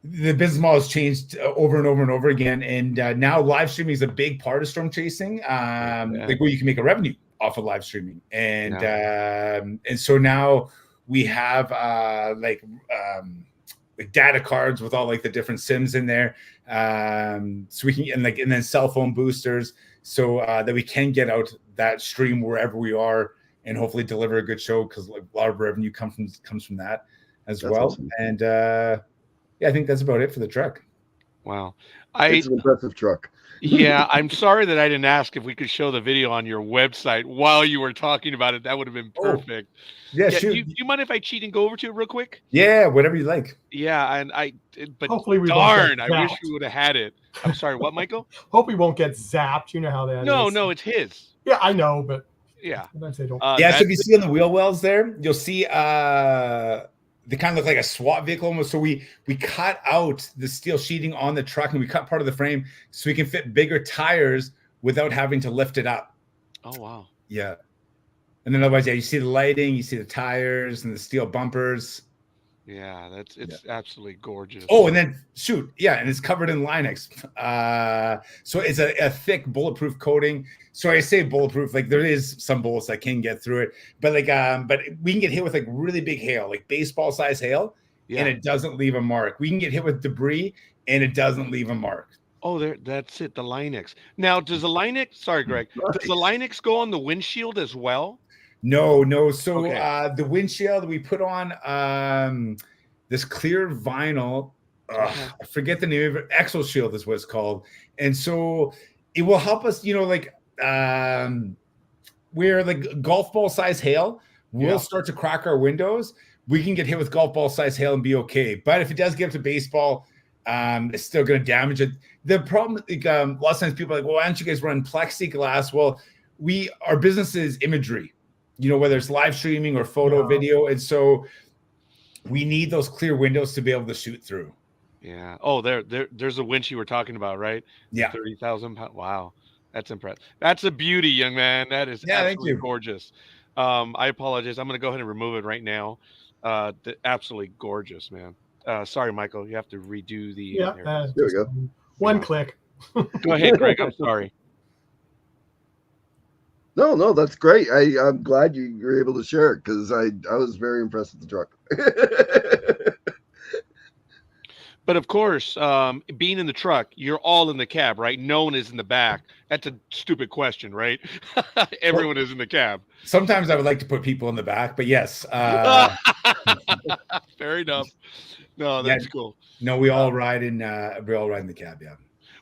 the business model has changed over and over and over again. And now live streaming is a big part of storm chasing, like where you can make a revenue off of live streaming, and so now we have like data cards with all like the different sims in there, so we can and then cell phone boosters, so that we can get out that stream wherever we are and hopefully deliver a good show, because like a lot of revenue comes from that as well. Awesome. And yeah, I think that's about it for the truck. Wow, it's an impressive truck. Yeah, I'm sorry that I didn't ask if we could show the video on your website while you were talking about it. That would have been perfect. Oh, yeah, sure. You mind if I cheat and go over to it real quick? Yeah, whatever you like. Yeah, but hopefully we darn, I wish we would have had it. I'm sorry, what, Michael? Hope we won't get zapped. You know how that is. No, it's his. Yeah, I know, but yeah. Sometimes they don't. Yeah, so if you see on the wheel wells there, you'll see they kind of look like a SWAT vehicle almost. So we cut out the steel sheeting on the truck, and we cut part of the frame so we can fit bigger tires without having to lift it up. Oh wow. Yeah. And then otherwise, yeah, you see the lighting, you see the tires and the steel bumpers. Yeah, it's absolutely gorgeous. Oh, and then and it's covered in Linux. So it's a thick bulletproof coating. So I say bulletproof, like there is some bullets that can get through it, but like but we can get hit with like really big hail, like baseball size hail, and it doesn't leave a mark. We can get hit with debris and it doesn't leave a mark. Oh, that's it, the Linux. Now, does the Linux? Sorry, Greg. Does the Linux go on the windshield as well? No. So the windshield we put on this clear vinyl. I forget the name of it. Exo Shield is what it's called, and so it will help us. You know, like where like golf ball size hail will start to crack our windows. We can get hit with golf ball size hail and be okay. But if it does get up to baseball, it's still going to damage it. The problem, like, lots of times people are like, well, why don't you guys run plexiglass? Well, our business is imagery. You know, whether it's live streaming or photo, video. And so we need those clear windows to be able to shoot through. Yeah. Oh, there's a winch you were talking about, right? Yeah. 30,000 pounds. Wow. That's impressive. That's a beauty, young man. That is absolutely gorgeous. I apologize. I'm going to go ahead and remove it right now. Absolutely gorgeous, man. Sorry, Michael. You have to redo the. There we go. One click. Go ahead, Greg. I'm sorry. No, that's great. I'm glad you were able to share it, because I was very impressed with the truck. But of course, being in the truck, you're all in the cab, right? No one is in the back. That's a stupid question, right? Everyone is in the cab. Sometimes I would like to put people in the back, but yes. Fair enough. No, that's cool. No, we all ride in the cab, yeah.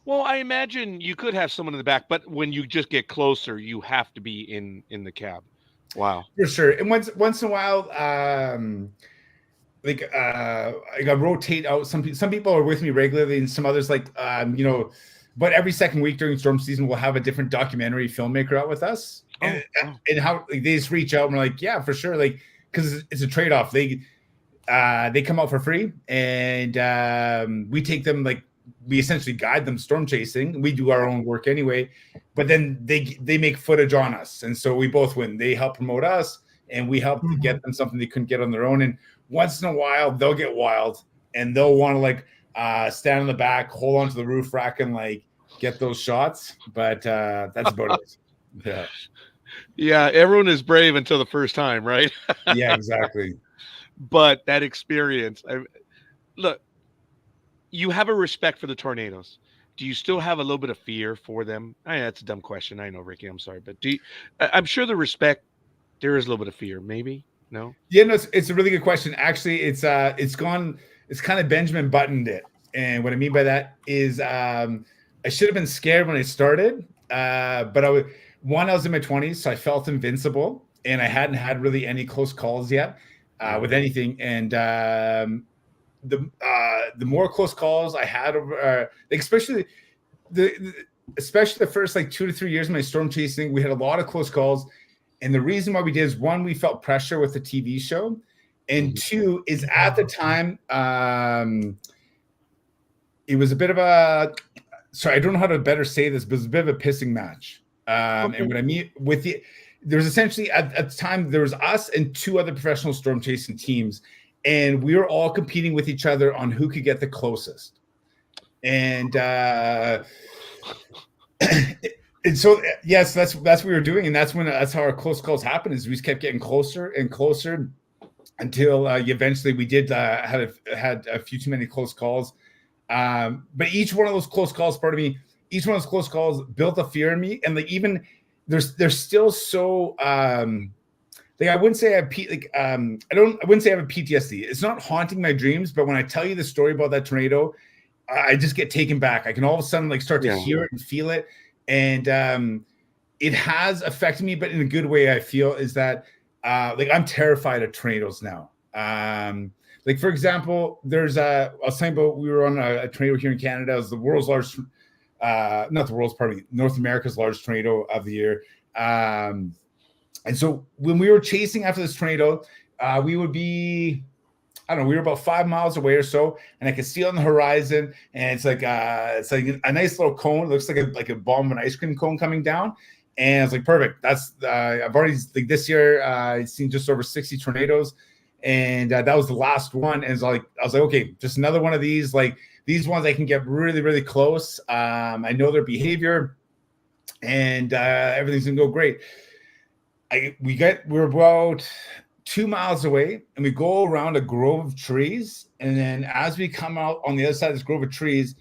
Well, I imagine you could have someone in the back, but when you just get closer, you have to be in the cab. Wow. For sure. And once in a while, I rotate out. Some people are with me regularly, and some others but every second week during storm season, we'll have a different documentary filmmaker out with us. And how they just reach out and we're like, yeah, for sure. Like, because it's a trade-off. They come out for free, and we take them, like, we essentially guide them storm chasing. We do our own work anyway, but then they make footage on us, and so we both win. They help promote us, and we help get them something they couldn't get on their own. And once in a while, they'll get wild, and they'll want to stand in the back, hold onto the roof rack, and like get those shots. But that's about it. Yeah. Yeah, everyone is brave until the first time, right? Yeah, exactly. but that experience, look, you have a respect for the tornadoes. Do you still have a little bit of fear for them? That's a dumb question. I know, Ricky. I'm sorry, but I'm sure the respect, there is a little bit of fear. Maybe no. Yeah, no, it's a really good question. Actually, it's kind of Benjamin buttoned it, and what I mean by that is I should have been scared when I started, but I was in my 20s, so I felt invincible, and I hadn't had really any close calls yet with anything, and the more close calls I had over, especially the first like 2 to 3 years of my storm chasing, we had a lot of close calls. And the reason why we did is, one, we felt pressure with the TV show, and two is at the time, it was a bit of a, sorry, I don't know how to better say this, but it was a bit of a pissing match. And what I mean with there's essentially at the time, there was us and 2 other professional storm chasing teams, and we were all competing with each other on who could get the closest. And and so, yes, that's what we were doing, and that's how our close calls happened. Is we just kept getting closer and closer until eventually we did had a few too many close calls. But each one of those close calls, each one of those close calls built a fear in me, and like even they're still so like I wouldn't say I have I wouldn't say I have a PTSD. It's not haunting my dreams, but when I tell you the story about that tornado, I just get taken back. I can all of a sudden like start to hear it and feel it. And it has affected me, but in a good way. I feel is that like I'm terrified of tornadoes now. Like for example, I was talking about, we were on a tornado here in Canada. It was the world's largest, not the world's, pardon me, North America's largest tornado of the year. And so when we were chasing after this tornado, we would be, I don't know, we were about 5 miles away or so, and I could see on the horizon, and it's like a nice little cone. It looks like a bomb of an ice cream cone coming down, and it's like perfect. That's I've already, like this year I've seen just over 60 tornadoes, and that was the last one. And I was like, okay, just another one of these. Like these ones, I can get really, really close. I know their behavior, and everything's gonna go great. We're about 2 miles away, and we go around a grove of trees, and then as we come out on the other side of this grove of trees,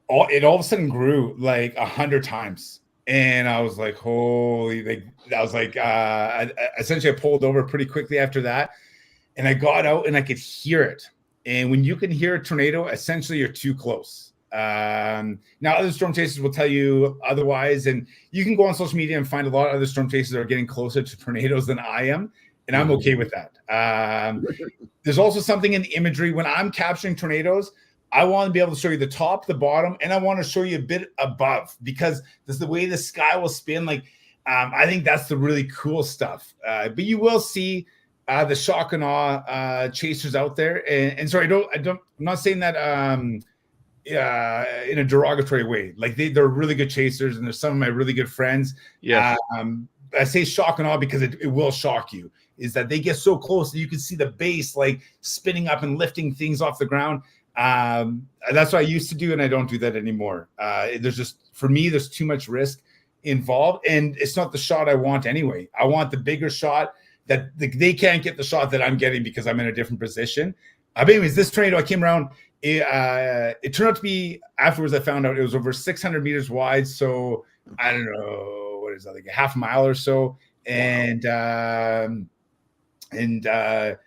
it all of a sudden grew like 100 times, and I was like, holy! Essentially, I pulled over pretty quickly after that, and I got out and I could hear it. And when you can hear a tornado, essentially you're too close. Now, other storm chasers will tell you otherwise, and you can go on social media and find a lot of other storm chasers that are getting closer to tornadoes than I am. And I'm okay with that. There's also something in the imagery. When I'm capturing tornadoes, I want to be able to show you the top, the bottom, and I want to show you a bit above, because this is the way the sky will spin. Like, I think that's the really cool stuff. But you will see the shock and awe chasers out there. And sorry, I'm not saying that in a derogatory way. Like they're really good chasers, and they're some of my really good friends. Yeah. I say shock and awe because it will shock you. Is that they get so close that you can see the base like spinning up and lifting things off the ground. That's what I used to do, and I don't do that anymore. For me, there's too much risk involved, and it's not the shot I want anyway. I want the bigger shot that they can't get the shot that I'm getting because I'm in a different position. But anyways, this tornado, I came around. It turned out to be, afterwards I found out it was over 600 meters wide. So I don't know, what is that, like a half mile or so. And it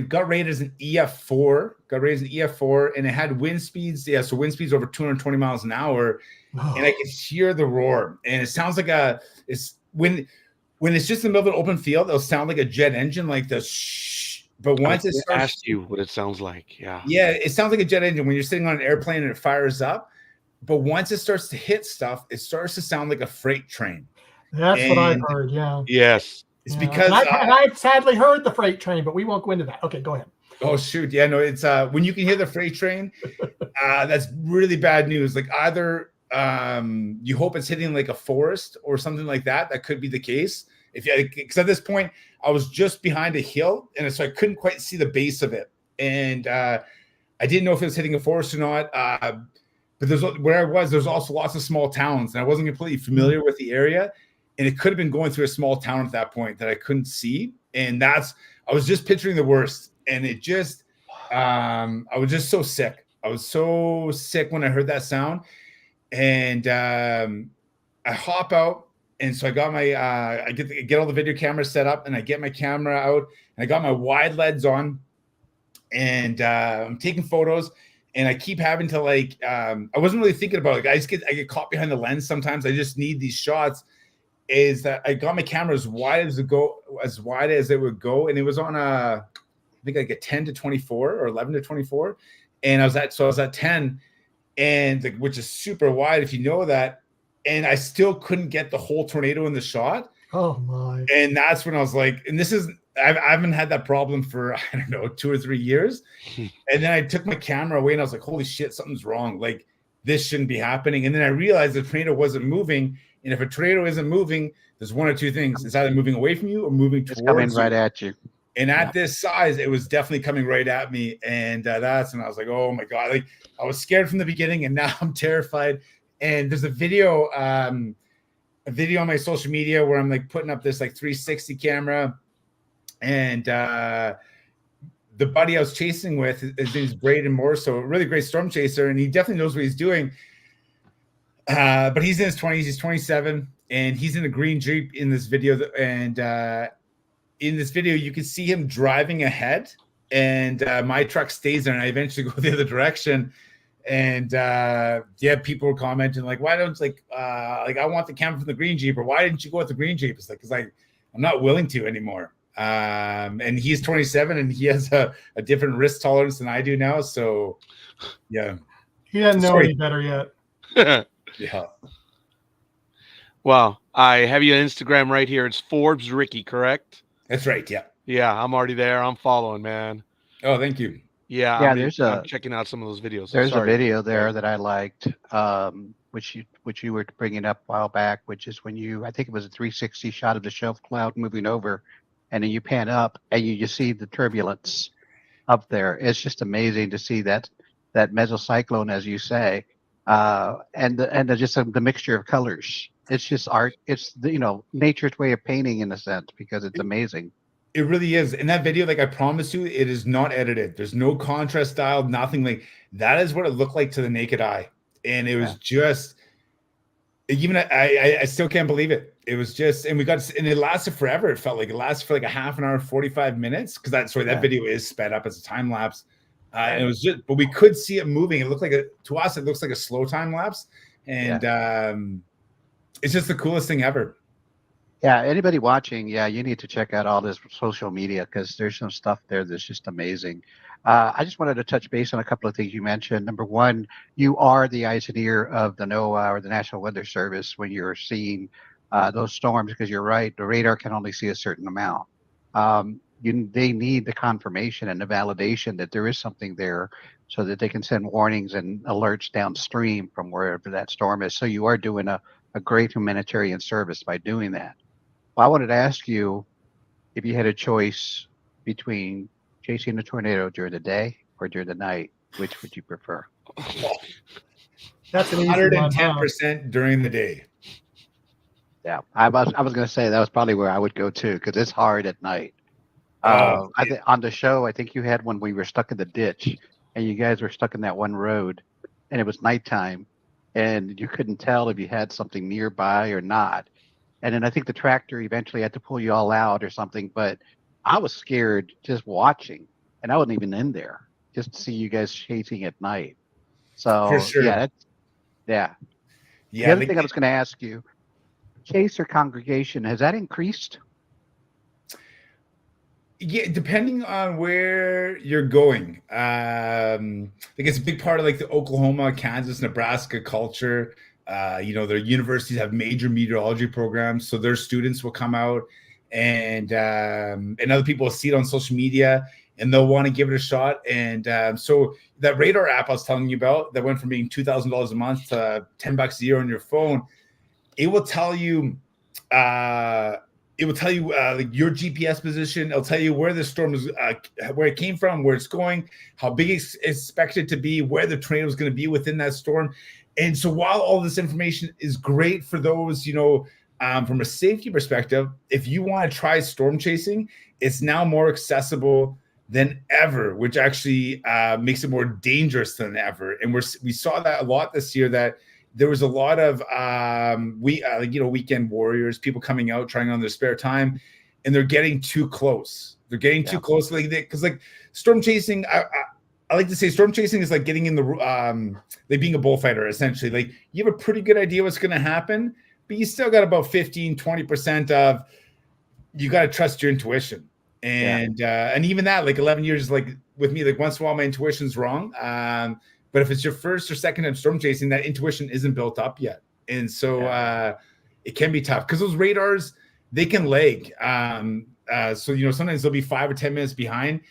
got rated as an EF4, and it had wind speeds. Yeah, so wind speeds over 220 miles an hour, and I could hear the roar. And it sounds like when it's just in the middle of an open field, it'll sound like a jet engine, like the shh. But once it starts, asked you what it sounds like. Yeah, it sounds like a jet engine when you're sitting on an airplane and it fires up. But once it starts to hit stuff, it starts to sound like a freight train. That's what I've heard. Yeah. Yes. It's because and I've sadly heard the freight train, but we won't go into that. Okay, go ahead. Oh shoot, yeah, no, it's when you can hear the freight train, that's really bad news. Like either you hope it's hitting like a forest or something like that. That could be the case. Because at this point I was just behind a hill, and so I couldn't quite see the base of it, and I didn't know if it was hitting a forest or not. But where I was, there's also lots of small towns, and I wasn't completely familiar with the area. And it could have been going through a small town at that point that I couldn't see. And I was just picturing the worst, and it just, I was just so sick. I was so sick when I heard that sound, and I hop out, and so I got my, I get all the video cameras set up, and I get my camera out, and I got my wide lens on, and I'm taking photos. And I keep having to like, I wasn't really thinking about it. I get caught behind the lens sometimes. I just need these shots. Is that I got my camera as wide as it would go, and it was on I think like a 10 to 24 or 11 to 24, and I was at 10, and like, which is super wide if you know that, and I still couldn't get the whole tornado in the shot. Oh my! And that's when I was like, and I haven't had that problem for, I don't know, 2 or 3 years. And then I took my camera away and I was like, holy shit, something's wrong. Like, this shouldn't be happening. And then I realized the tornado wasn't moving. And if a tornado isn't moving, there's one or two things. It's either moving away from you or moving towards you. It's coming right at you. And at this size, it was definitely coming right at me. And that's when I was like, oh my God. Like, I was scared from the beginning, and now I'm terrified. And there's a video on my social media where I'm like putting up this like 360 camera. And the buddy I was chasing with, his name's Braden Moore, so a really great storm chaser, and he definitely knows what he's doing. But he's in his 20s, he's 27, and he's in a green Jeep in this video. And in this video, you can see him driving ahead, and my truck stays there, and I eventually go the other direction. And people were commenting like, why don't I want the camera from the green Jeep, or why didn't you go with the green Jeep? It's like, because I'm not willing to anymore. And he's 27, and he has a different risk tolerance than I do now. So yeah, he doesn't know any better yet. Yeah. Wow. I have you on Instagram right here. It's Forbes Ricky, correct? That's right. Yeah. Yeah, I'm already there. I'm following, man. Oh, thank you. Yeah. I'm checking out some of those videos. There's a video there that I liked, which you were bringing up a while back, which is when I think it was a 360 shot of the shelf cloud moving over, and then you pan up and you just see the turbulence up there. It's just amazing to see that mesocyclone, as you say, and the mixture of colors. It's just art. It's nature's way of painting in a sense, because it's amazing. It really is. In that video, like I promise you, it is not edited. There's no contrast style, nothing. Like, that is what it looked like to the naked eye. And it was just, even I still can't believe it. It was just, and it lasted forever. It felt like it lasted for like a half an hour, 45 minutes. Cause that video is sped up as a time lapse. And it was just, but we could see it moving. It looked like to us, it looks like a slow time lapse. And it's just the coolest thing ever. Yeah, anybody watching, you need to check out all this social media, because there's some stuff there that's just amazing. I just wanted to touch base on a couple of things you mentioned. Number one, you are the eyes and ear of the NOAA, or the National Weather Service, when you're seeing those storms, because you're right, the radar can only see a certain amount. They need the confirmation and the validation that there is something there, so that they can send warnings and alerts downstream from wherever that storm is. So you are doing a great humanitarian service by doing that. Well, I wanted to ask you, if you had a choice between chasing a tornado during the day or during the night, which would you prefer? That's an 110% during the day. Yeah, I was going to say that was probably where I would go too, because it's hard at night. On the show, I think you had when we were stuck in the ditch, and you guys were stuck in that one road, and it was nighttime, and you couldn't tell if you had something nearby or not. And then I think the tractor eventually had to pull you all out or something. But I was scared just watching, and I wasn't even in there, just to see you guys chasing at night. So for sure. The other thing I was going to ask you, chase or congregation, has that increased? Yeah, depending on where you're going. Like, it's a big part of like the Oklahoma, Kansas, Nebraska culture. Their universities have major meteorology programs, so their students will come out, and other people will see it on social media, and they'll want to give it a shot. And so that radar app I was telling you about, that went from being $2,000 a month to $10 a year on your phone, it will tell you like your GPS position. It'll tell you where the storm is, where it came from, where it's going, how big it's expected to be, where the tornado is going to be within that storm. And so while all this information is great for those, from a safety perspective, if you want to try storm chasing, it's now more accessible than ever, which actually makes it more dangerous than ever. And we saw that a lot this year, that there was a lot of weekend warriors, people coming out trying on their spare time, and they're getting too close. They're getting too close, because storm chasing. I like to say storm chasing is like getting in the like being a bullfighter, essentially. Like, you have a pretty good idea what's going to happen, but you still got about 15-20% of, you got to trust your intuition. And even that, like 11 years, like with me, like once in a while my intuition's wrong. But if it's your first or second time storm chasing, that intuition isn't built up yet. And so it can be tough, because those radars, they can lag. So, sometimes they'll be 5 or 10 minutes behind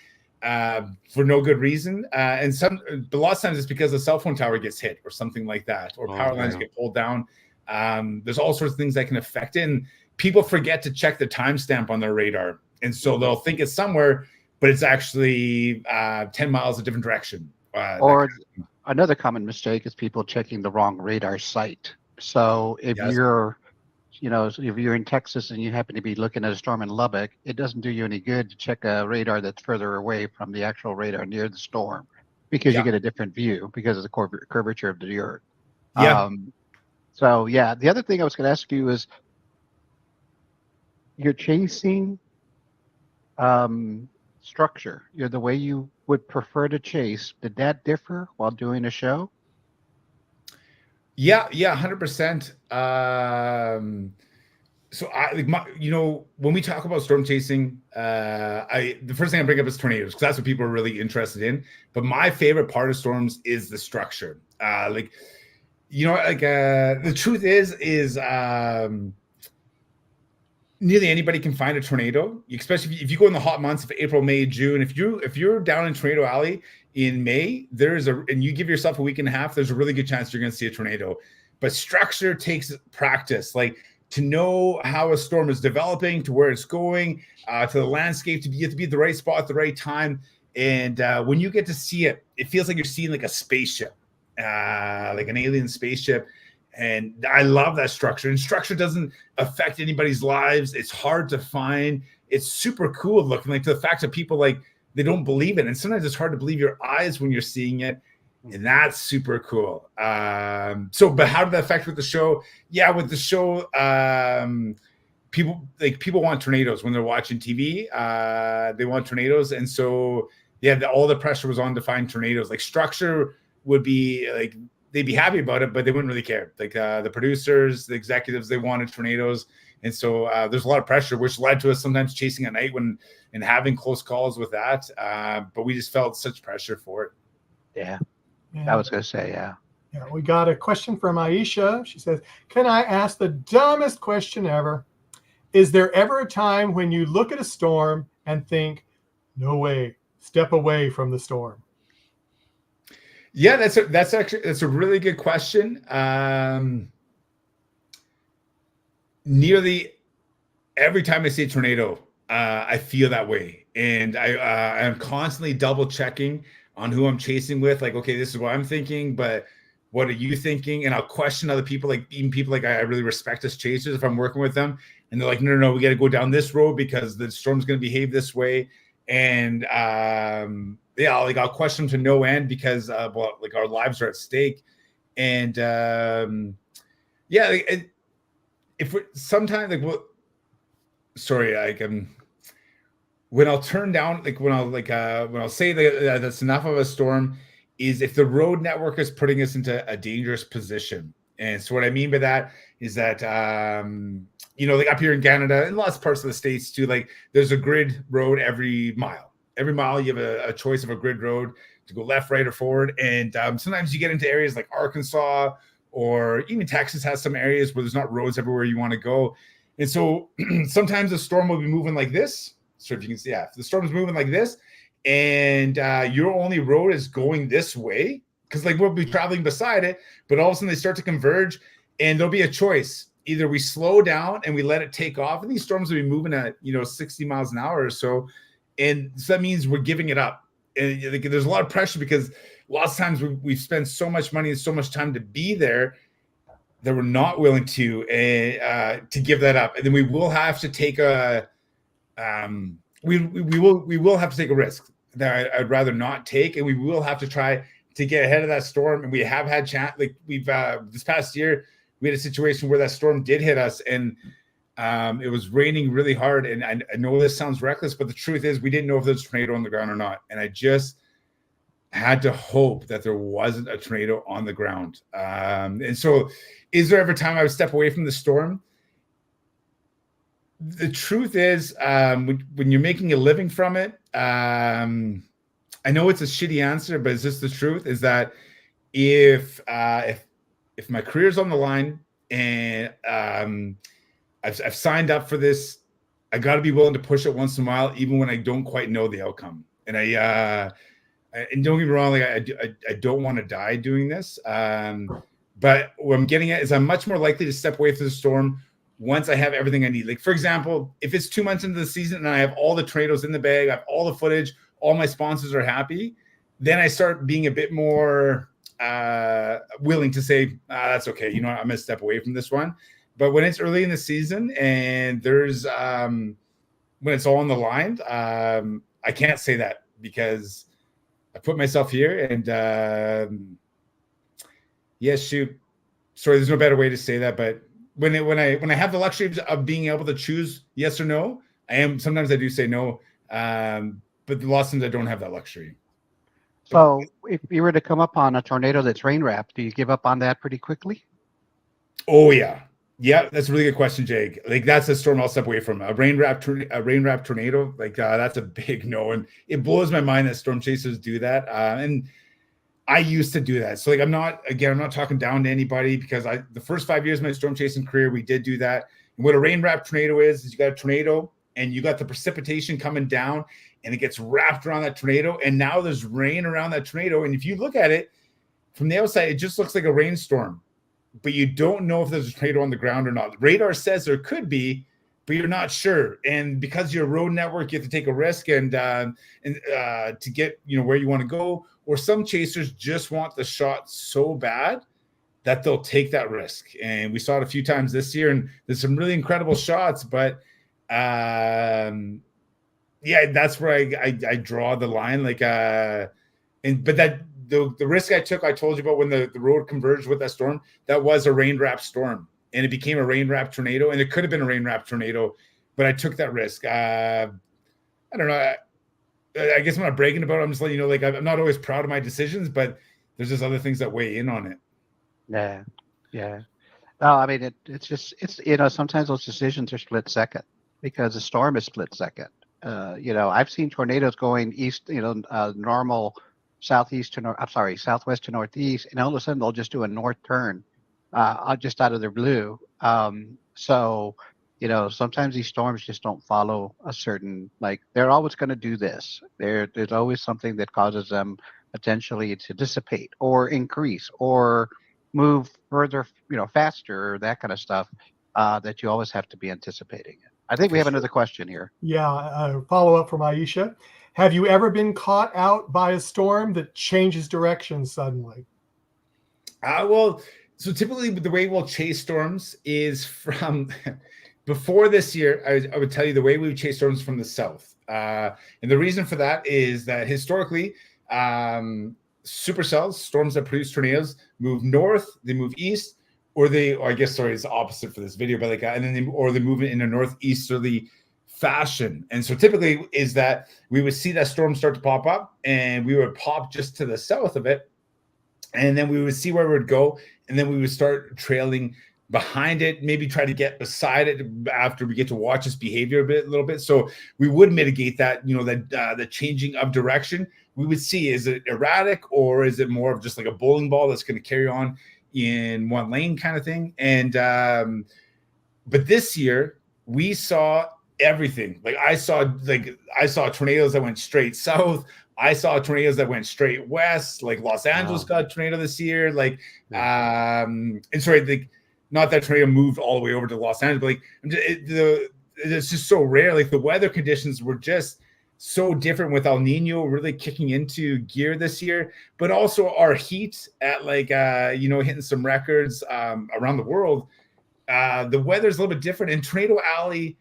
for no good reason. And a lot of times it's because a cell phone tower gets hit or something like that, or power lines get pulled down. There's all sorts of things that can affect it. And people forget to check the timestamp on their radar. And so they'll think it's somewhere, but it's actually 10 miles a different direction. Or another common mistake is people checking the wrong radar site. So if you're in Texas and you happen to be looking at a storm in Lubbock, it doesn't do you any good to check a radar that's further away from the actual radar near the storm, because you get a different view because of the curvature of the earth. The other thing I was going to ask you is, you're chasing structure. The way you would prefer to chase. Did that differ while doing a show? Yeah, 100%. So when we talk about storm chasing, the first thing I bring up is tornadoes, because that's what people are really interested in. But my favorite part of storms is the structure. The truth is nearly anybody can find a tornado, especially if you go in the hot months of April, May, June. If you're down in Tornado Alley in May, and you give yourself a week and a half, there's a really good chance you're going to see a tornado. But structure takes practice, like to know how a storm is developing, to where it's going, to the landscape, you have to be at the right spot at the right time. And when you get to see it, it feels like you're seeing like a spaceship, like an alien spaceship. And I love that structure. And structure doesn't affect anybody's lives. It's hard to find. It's super cool looking. Like, to the fact that people, like, they don't believe it. And sometimes it's hard to believe your eyes when you're seeing it. And that's super cool. But how did that affect with the show? Yeah, with the show, people want tornadoes when they're watching TV. They want tornadoes. And so, all the pressure was on to find tornadoes. Like, structure would be like, they'd be happy about it, but they wouldn't really care. Like the producers, the executives, they wanted tornadoes. And so there's a lot of pressure, which led to us sometimes chasing at night and having close calls with that. But we just felt such pressure for it. Yeah. I was going to say, Yeah, we got a question from Aisha. She says, can I ask the dumbest question ever? Is there ever a time when you look at a storm and think, no way, step away from the storm? Yeah, that's a really good question. Nearly every time I see a tornado, I feel that way, and I'm constantly double checking on who I'm chasing with. Like, okay, this is what I'm thinking, but what are you thinking? And I'll question other people, like even people like I really respect as chasers if I'm working with them, and they're like, no, we got to go down this road because the storm's going to behave this way, and I'll question them to no end because our lives are at stake. And if we're sometimes when I'll turn down, when I'll say that that's enough of a storm, is if the road network is putting us into a dangerous position. And so what I mean by that is that like up here in Canada and lots of parts of the States too, like there's a grid road every mile. Every mile you have a choice of a grid road to go left, right, or forward. And sometimes you get into areas like Arkansas, or even Texas has some areas where there's not roads everywhere you want to go. And so sometimes the storm will be moving like this. So if you can see, the storm is moving like this, and your only road is going this way, because we'll be traveling beside it, but all of a sudden they start to converge, and there'll be a choice. Either we slow down and we let it take off, and these storms will be moving at 60 miles an hour or so. And so that means we're giving it up. And there's a lot of pressure because lots of times we've spent so much money and so much time to be there that we're not willing to give that up, and then we will have to take a we will have to take a risk that I'd rather not take, and we will have to try to get ahead of that storm. And we have had we've this past year we had a situation where that storm did hit us, and it was raining really hard. And I know this sounds reckless, but the truth is we didn't know if there was a tornado on the ground or not, and I just had to hope that there wasn't a tornado on the ground. And so, is there ever time I would step away from the storm? The truth is, when you're making a living from it, I know it's a shitty answer, but it's just the truth, is that if my career's on the line and I've signed up for this, I got to be willing to push it once in a while, even when I don't quite know the outcome. And and don't get me wrong, like I don't want to die doing this. But what I'm getting at is I'm much more likely to step away from the storm once I have everything I need. Like, for example, if it's 2 months into the season and I have all the tornadoes in the bag, I have all the footage, all my sponsors are happy, then I start being a bit more willing to say, that's okay. You know what? I'm going to step away from this one. But when it's early in the season and there's when it's all on the line, I can't say that because I put myself here and shoot. Sorry, there's no better way to say that. But when I have the luxury of being able to choose yes or no, sometimes I do say no. But the lot of times I don't have that luxury. So if you were to come up on a tornado that's rain wrapped, do you give up on that pretty quickly? Oh yeah. Yeah, that's a really good question, Jake. Like, that's a storm I'll step away from. A rain wrapped tornado, like that's a big no. And it blows my mind that storm chasers do that. And I used to do that. So like, I'm not talking down to anybody, because the first 5 years of my storm chasing career, we did do that. And what a rain wrapped tornado is you got a tornado and you got the precipitation coming down and it gets wrapped around that tornado. And now there's rain around that tornado. And if you look at it from the outside, it just looks like a rainstorm, but you don't know if there's a tornado on the ground or not. The radar says there could be, but you're not sure. And because you're a road network, you have to take a risk and to get where you want to go. Or some chasers just want the shot so bad that they'll take that risk. And we saw it a few times this year, and there's some really incredible shots. But that's where I draw the line. Like, the risk I took, I told you about when the road converged with that storm, that was a rain-wrapped storm, and it became a rain-wrapped tornado, and it could have been a rain-wrapped tornado, but I took that risk. I don't know. I guess I'm not bragging about it. I'm just letting you know, like, I'm not always proud of my decisions, but there's just other things that weigh in on it. Yeah. No, I mean, it's sometimes those decisions are split second because the storm is split second. I've seen tornadoes going east, normal southwest to northeast, and all of a sudden they'll just do a north turn, just out of their blue. Sometimes these storms just don't follow a certain, like, they're always going to do this. There's always something that causes them potentially to dissipate or increase or move further, faster, that kind of stuff, that you always have to be anticipating. I think we have another question here. Yeah, follow up from Aisha. Have you ever been caught out by a storm that changes direction suddenly? So typically the way we'll chase storms is from before this year. I would tell you the way we would chase storms from the south. And the reason for that is that historically, supercells, storms that produce tornadoes, move north, they move east, it's the opposite for this video, but they move it in a northeasterly fashion. And so typically is that we would see that storm start to pop up and we would pop just to the south of it. And then we would see where it would go. And then we would start trailing behind it, maybe try to get beside it after we get to watch its behavior a little bit. So we would mitigate that, the changing of direction. We would see, is it erratic or is it more of just like a bowling ball that's going to carry on in one lane kind of thing? And, but this year we saw everything. Like I saw tornadoes that went straight south. I saw tornadoes that went straight west. Like Los Angeles got a tornado this year. Like, not that tornado moved all the way over to Los Angeles, but it's just so rare. Like the weather conditions were just so different with El Nino really kicking into gear this year, but also our heat at like, hitting some records around the world. The weather's a little bit different, and Tornado Alley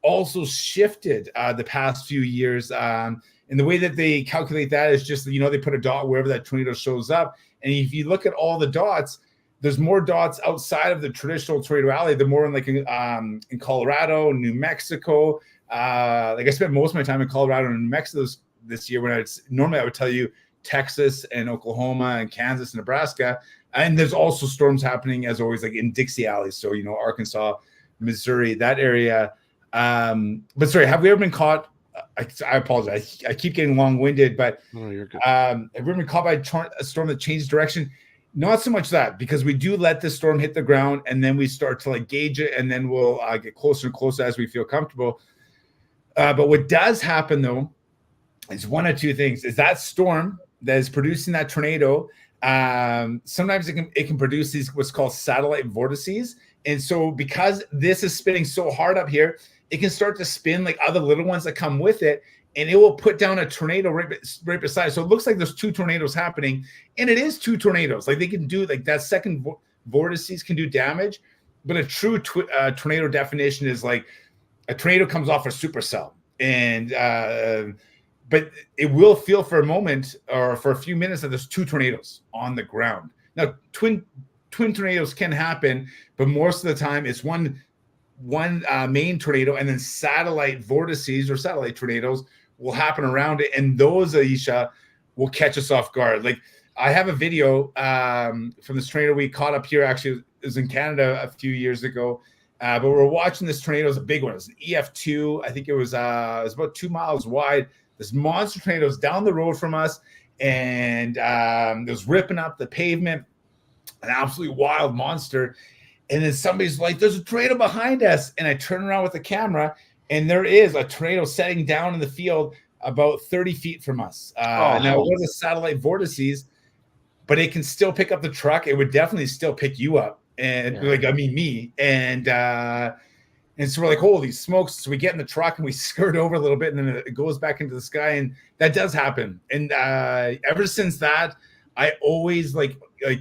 also shifted the past few years. And the way that they calculate that is just, they put a dot wherever that tornado shows up. And if you look at all the dots, there's more dots outside of the traditional Tornado Alley. They're more in Colorado, New Mexico. I spent most of my time in Colorado and New Mexico this year, when normally I would tell you Texas and Oklahoma and Kansas and Nebraska. And there's also storms happening, as always, like in Dixie Alley. So, Arkansas, Missouri, that area. But sorry, have we ever been caught? I apologize. I keep getting long-winded, but you're good. have we ever been caught by a storm that changed direction? Not so much that, because we do let the storm hit the ground, and then we start to gauge it, and then we'll get closer and closer as we feel comfortable. But what does happen, though, is one of two things. Is that storm that is producing that tornado, sometimes it can produce these what's called satellite vortices. And so because this is spinning so hard up here, it can start to spin like other little ones that come with it, and it will put down a tornado right beside. So it looks like there's two tornadoes happening, and it is two tornadoes. Like they can do that second vortices can do damage, but a true tornado definition is like a tornado comes off a supercell, and but it will feel for a moment or for a few minutes that there's two tornadoes on the ground. Now, twin tornadoes can happen, but most of the time it's one main tornado, and then satellite vortices or satellite tornadoes will happen around it, and those, Aisha, will catch us off guard. Like I have a video from this tornado we caught up here. Actually, it was in Canada a few years ago, but we're watching this tornado. It's a big one. It's an EF2. I think it was about 2 miles wide. This monster tornado is down the road from us, and it was ripping up the pavement, an absolutely wild monster. And then somebody's like, there's a tornado behind us. And I turn around with the camera, and there is a tornado setting down in the field about 30 feet from us. Now, it was a satellite vortices, but it can still pick up the truck. It would definitely still pick you up. And me. And so we're like, holy smokes. So we get in the truck and we skirt over a little bit, and then it goes back into the sky. And that does happen. And ever since that, I always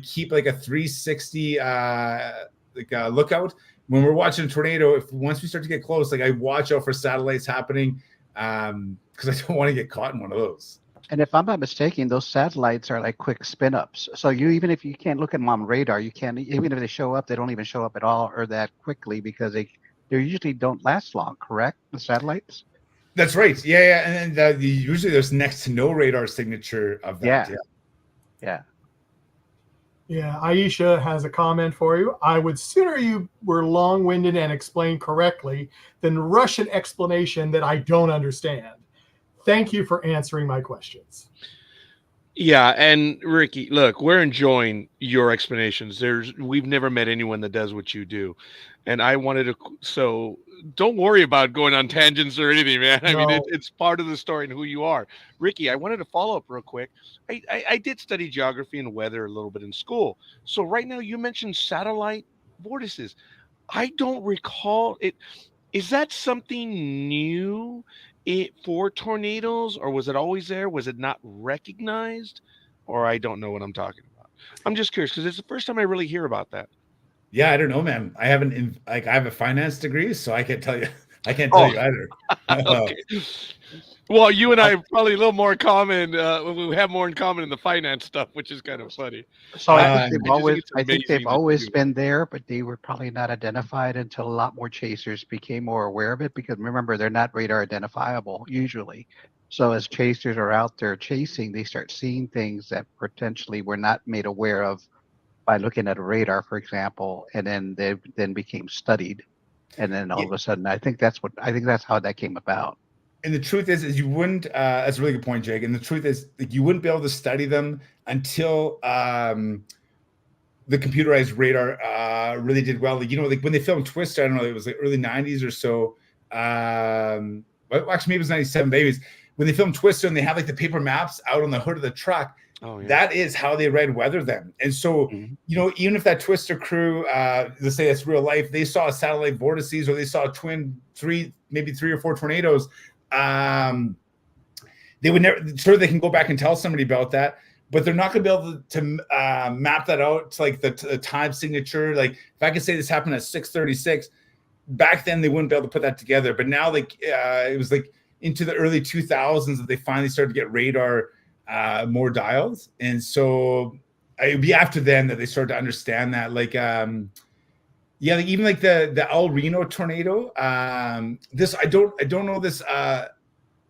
keep like a 360 lookout when we're watching a tornado. Once we start to get close, I watch out for satellites happening, because I don't want to get caught in one of those. And if I'm not mistaken, those satellites are like quick spin ups. So even if you can't look at them on radar, you can't, even if they show up, they don't even show up at all or that quickly, because they usually don't last long, correct? The satellites? That's right. Yeah. And then usually there's next to no radar signature of that. Yeah. Yeah, Aisha has a comment for you. I would sooner you were long-winded and explained correctly than rush an explanation that I don't understand. Thank you for answering my questions. Yeah, and Ricky, look, we're enjoying your explanations. We've never met anyone that does what you do, and I wanted to. So don't worry about going on tangents or anything, man. I mean, it's part of the story and who you are. Ricky, I wanted to follow up real quick. I did study geography and weather a little bit in school. So right now you mentioned satellite vortices. I don't recall it. Is that something new for tornadoes, or was it always there? Was it not recognized? Or I don't know what I'm talking about. I'm just curious, because it's the first time I really hear about that. Yeah, I don't know, man. I haven't I have a finance degree, so I can't tell you. I can't tell you either. Okay. Well, you and I have probably a little more common. We have more in common in the finance stuff, which is kind of funny. So I think they've always been there, but they were probably not identified until a lot more chasers became more aware of it. Because remember, they're not radar identifiable usually. So as chasers are out there chasing, they start seeing things that potentially were not made aware of by looking at a radar, for example, and then they became studied, and then all of a sudden, I think that's how that came about. And the truth is you wouldn't. That's a really good point, Jake. And the truth is, you wouldn't be able to study them until the computerized radar really did well. When they filmed Twister, I don't know, it was like early '90s or so. Actually, maybe it was '97. Babies. When they filmed Twister and they have the paper maps out on the hood of the truck. That is how they read weather then. And so, even if that Twister crew, let's say it's real life, they saw a satellite vortices, or they saw maybe three or four tornadoes, they would never. Sure, they can go back and tell somebody about that, but they're not going to be able to map that out to like the time signature. Like if I could say this happened at 6:36, back then they wouldn't be able to put that together. But now, like it was like into the early 2000s that they finally started to get radar more dials, and so it would be after then that they started to understand that. Like yeah, like even like the El Reno tornado. This I don't know this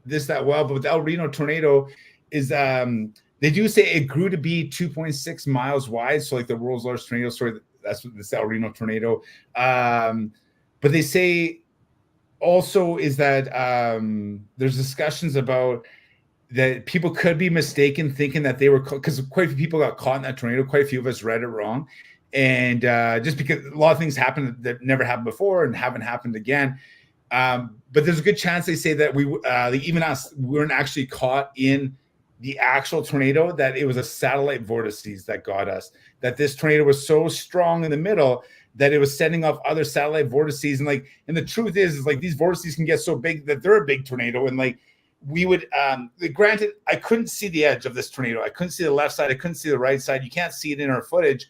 this that well, but with the El Reno tornado is they do say it grew to be 2.6 miles wide. So like the world's largest tornado. Sorry, that's what this El Reno tornado. But they say also is that there's discussions about that people could be mistaken thinking that they were, because quite a few people got caught in that tornado. Quite a few of us read it wrong. And just because a lot of things happened that never happened before and haven't happened again. But there's a good chance they say that we, like even us, we weren't actually caught in the actual tornado, that it was a satellite vortices that got us, that this tornado was so strong in the middle that it was sending off other satellite vortices. And like, and the truth is like these vortices can get so big that they're a big tornado. And like, we would, granted, I couldn't see the edge of this tornado. I couldn't see the left side. I couldn't see the right side. You can't see it in our footage.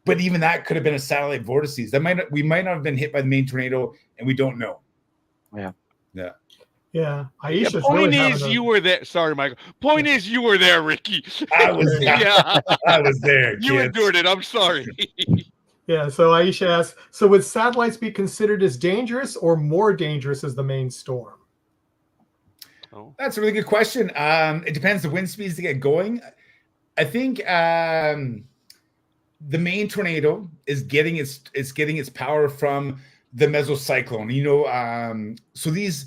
But even that could have been a satellite vortices. We might not have been hit by the main tornado, and we don't know. Yeah. Yeah. Aisha's point really is you were there. Sorry, Michael. Point is you were there, Ricky. I was there. Yeah. I was there. You endured it. I'm sorry. Yeah. So Aisha asks, so would satellites be considered as dangerous or more dangerous as the main storm? Oh. That's a really good question. It depends the wind speeds to get going. I think the main tornado is getting its power from the mesocyclone. You know, so these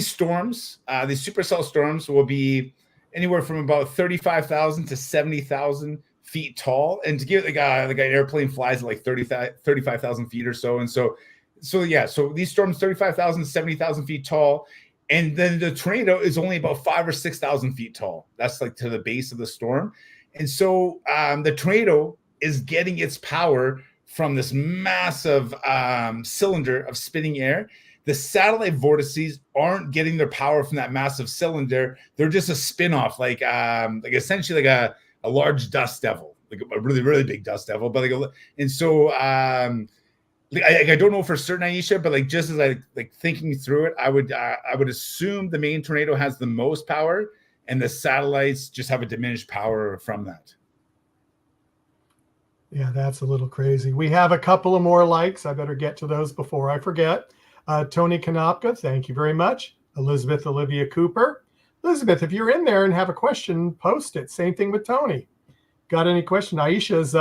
storms, these supercell storms, will be anywhere from about 35,000 to 70,000 feet tall. And to give like an airplane flies at like 35,000 feet or so. And so yeah, so these storms 35,000 to 70,000 feet tall. And then the tornado is only about 5,000 or 6,000 feet tall. That's like to the base of the storm. And so the tornado is getting its power from this massive cylinder of spinning air. The satellite vortices aren't getting their power from that massive cylinder. They're just a spin-off, like essentially like a large dust devil, like a really, really big dust devil. But and so I don't know for certain, Aisha, but like just as I like thinking through it, I would assume the main tornado has the most power, and the satellites just have a diminished power from that. Yeah, that's a little crazy. We have a couple of more likes. I better get to those before I forget. Tony Konopka, thank you very much. Elizabeth Olivia Cooper. Elizabeth, if you're in there and have a question, post it. Same thing with Tony. Got any question? Aisha's,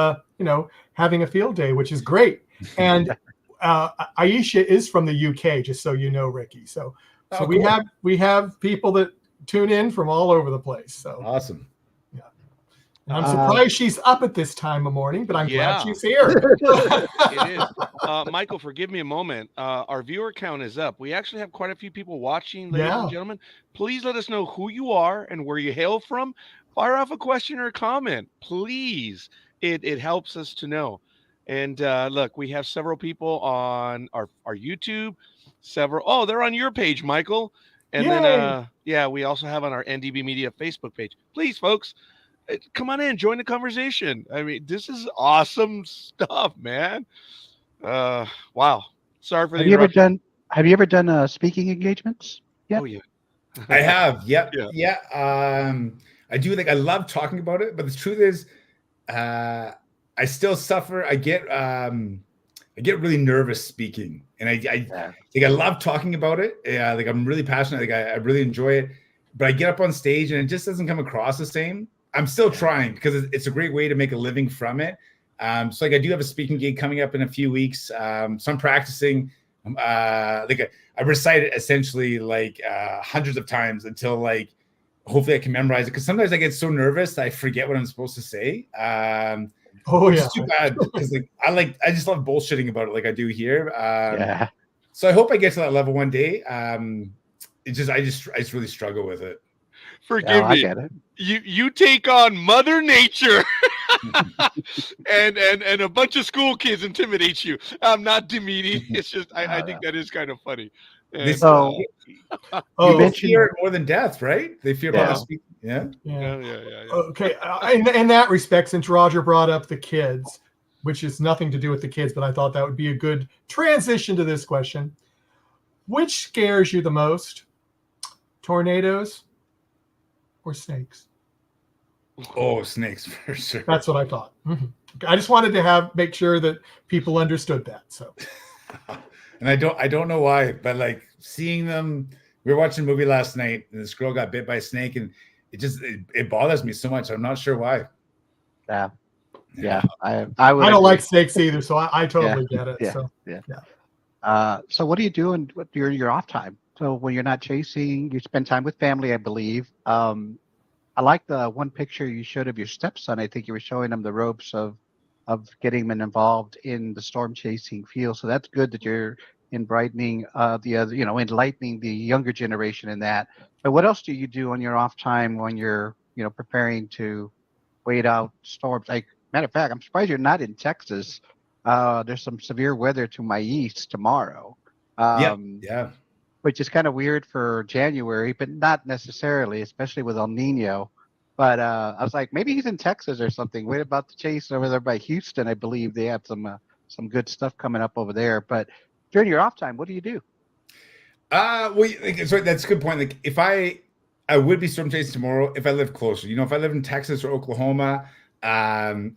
having a field day, which is great. And Aisha is from the UK, just so you know, Ricky. So cool. we have people that tune in from all over the place. So awesome. And I'm surprised she's up at this time of morning, but I'm glad she's here. It is. Michael, forgive me a moment. Our viewer count is up. We actually have quite a few people watching, ladies and gentlemen. Please let us know who you are and where you hail from. Fire off a question or a comment, please. It helps us to know. And look, we have several people on our YouTube. They're on your page, Michael. And then, we also have on our NDB Media Facebook page. Please, folks. Come on in, join the conversation. I mean, this is awesome stuff, man. Wow. Sorry for the interruption. Have you ever done speaking engagements yet? Oh yeah. I have. Yep. Yeah. I do. I love talking about it, but the truth is, I still suffer. I get really nervous speaking, and I love talking about it. I'm really passionate. I really enjoy it, but I get up on stage and it just doesn't come across the same. I'm still trying because it's a great way to make a living from it. So I do have a speaking gig coming up in a few weeks. So I'm practicing. I recite it essentially hundreds of times until hopefully I can memorize it. Because sometimes I get so nervous that I forget what I'm supposed to say. It's too bad because I just love bullshitting about it like I do here. So I hope I get to that level one day. I just really struggle with it. Forgive me. I get it. You take on Mother Nature and a bunch of school kids intimidate you. I'm not demeaning. It's just I think that is kind of funny. And, So Oh, you mentioned fear it more than death, right? They fear Yeah. public speaking. Yeah. yeah. yeah. Okay. In that respect, since Roger brought up the kids, which is nothing to do with the kids, but I thought that would be a good transition to this question. Which scares you the most? Tornadoes or snakes? Oh, snakes for sure. That's what I thought. Mhm. I just wanted to make sure that people understood that. So, And I don't know why, but like seeing them, we were watching a movie last night and this girl got bit by a snake and it bothers me so much. I'm not sure why. yeah, I would I don't agree. like snakes either, so I totally get it. Yeah, So, yeah. So what do you do during your off time? So when you're not chasing, you spend time with family, I believe. I like the one picture you showed of your stepson. I think you were showing him the ropes of getting him involved in the storm chasing field. So that's good that you're enlightening enlightening the younger generation in that. But what else do you do on your off time when you're preparing to wait out storms? Like, matter of fact, I'm surprised you're not in Texas. There's some severe weather to my east tomorrow. Yeah. Which is kind of weird for January, but not necessarily, especially with El Nino. But I was like, maybe he's in Texas or something. What about the chase over there by Houston? I believe they have some good stuff coming up over there. But during your off time, what do you do? So that's a good point. Like if I would be storm chasing tomorrow if I live closer. If I live in Texas or Oklahoma,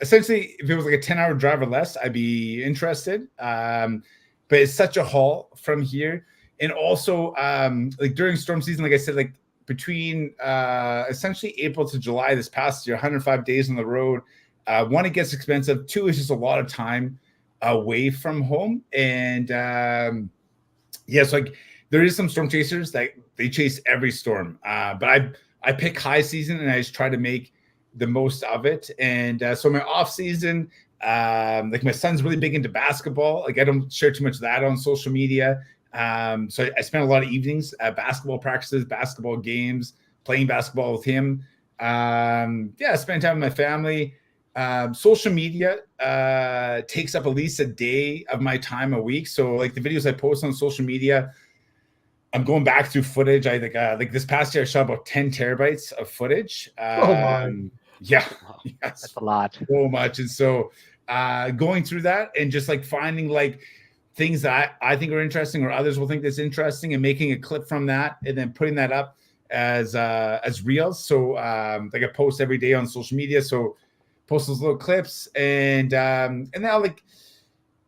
essentially if it was like a 10-hour drive or less, I'd be interested. But it's such a haul from here. And also, like during storm season, like I said, like between essentially April to July this past year, 105 days on the road. One, it gets expensive. Two, it's just a lot of time away from home. And so like there is some storm chasers that they chase every storm. But I pick high season and I just try to make the most of it. And so my off season, like my son's really big into basketball. Like I don't share too much of that on social media. So I spent a lot of evenings at basketball practices, basketball games, playing basketball with him. I spend time with my family. Social media takes up at least a day of my time a week. So like the videos I post on social media, I'm going back through footage. I think like this past year I shot about 10 terabytes of footage. oh my. Yeah, yes, That's a lot. so much. And so going through that and just like finding like things that I think are interesting or others will think that's interesting and making a clip from that and then putting that up as reels. So like I post every day on social media. So post those little clips and then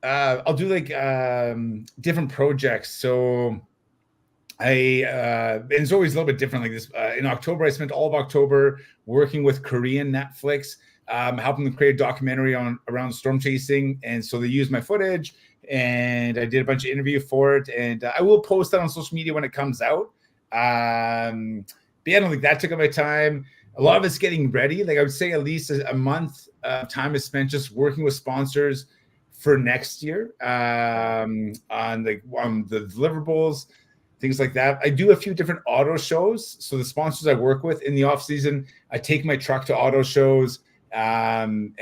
I'll do like different projects. So and it's always a little bit different like this. In October, I spent all of October working with Korean Netflix, helping them create a documentary around storm chasing. And so they used my footage and I did a bunch of interview for it. And I will post that on social media when it comes out. But yeah, I don't think that took up my time. A lot of it's getting ready. Like I would say at least a month time is spent just working with sponsors for next year on the deliverables, things like that. I do a few different auto shows. So the sponsors I work with in the off season, I take my truck to auto shows and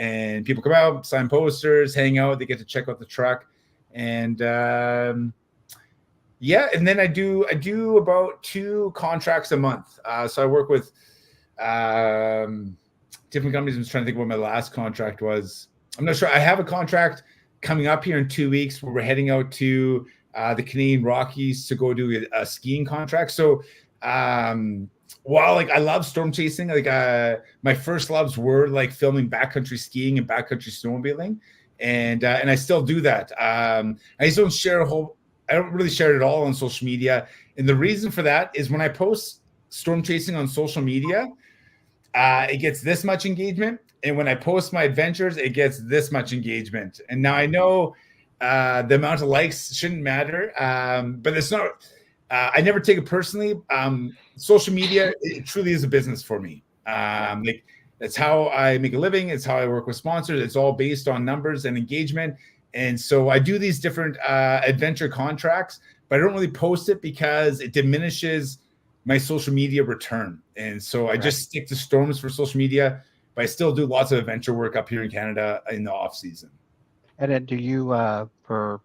people come out, sign posters, hang out. They get to check out the truck. And and then I do about 2 contracts a month. So I work with different companies. I'm just trying to think what my last contract was. I'm not sure. I have a contract coming up here in 2 weeks where we're heading out to the Canadian Rockies to go do a skiing contract. So while like I love storm chasing, like my first loves were like filming backcountry skiing and backcountry snowmobiling, and I still do that. I just don't share I don't really share it at all on social media, and the reason for that is when I post storm chasing on social media, it gets this much engagement, and when I post my adventures, it gets this much engagement. And now I know the amount of likes shouldn't matter, but it's not. I never take it personally. Social media, it truly is a business for me. Like that's how I make a living. It's how I work with sponsors. It's all based on numbers and engagement. And so I do these different adventure contracts, but I don't really post it because it diminishes my social media return. And so I just stick to storms for social media, but I still do lots of adventure work up here in Canada in the off season. And then do you, for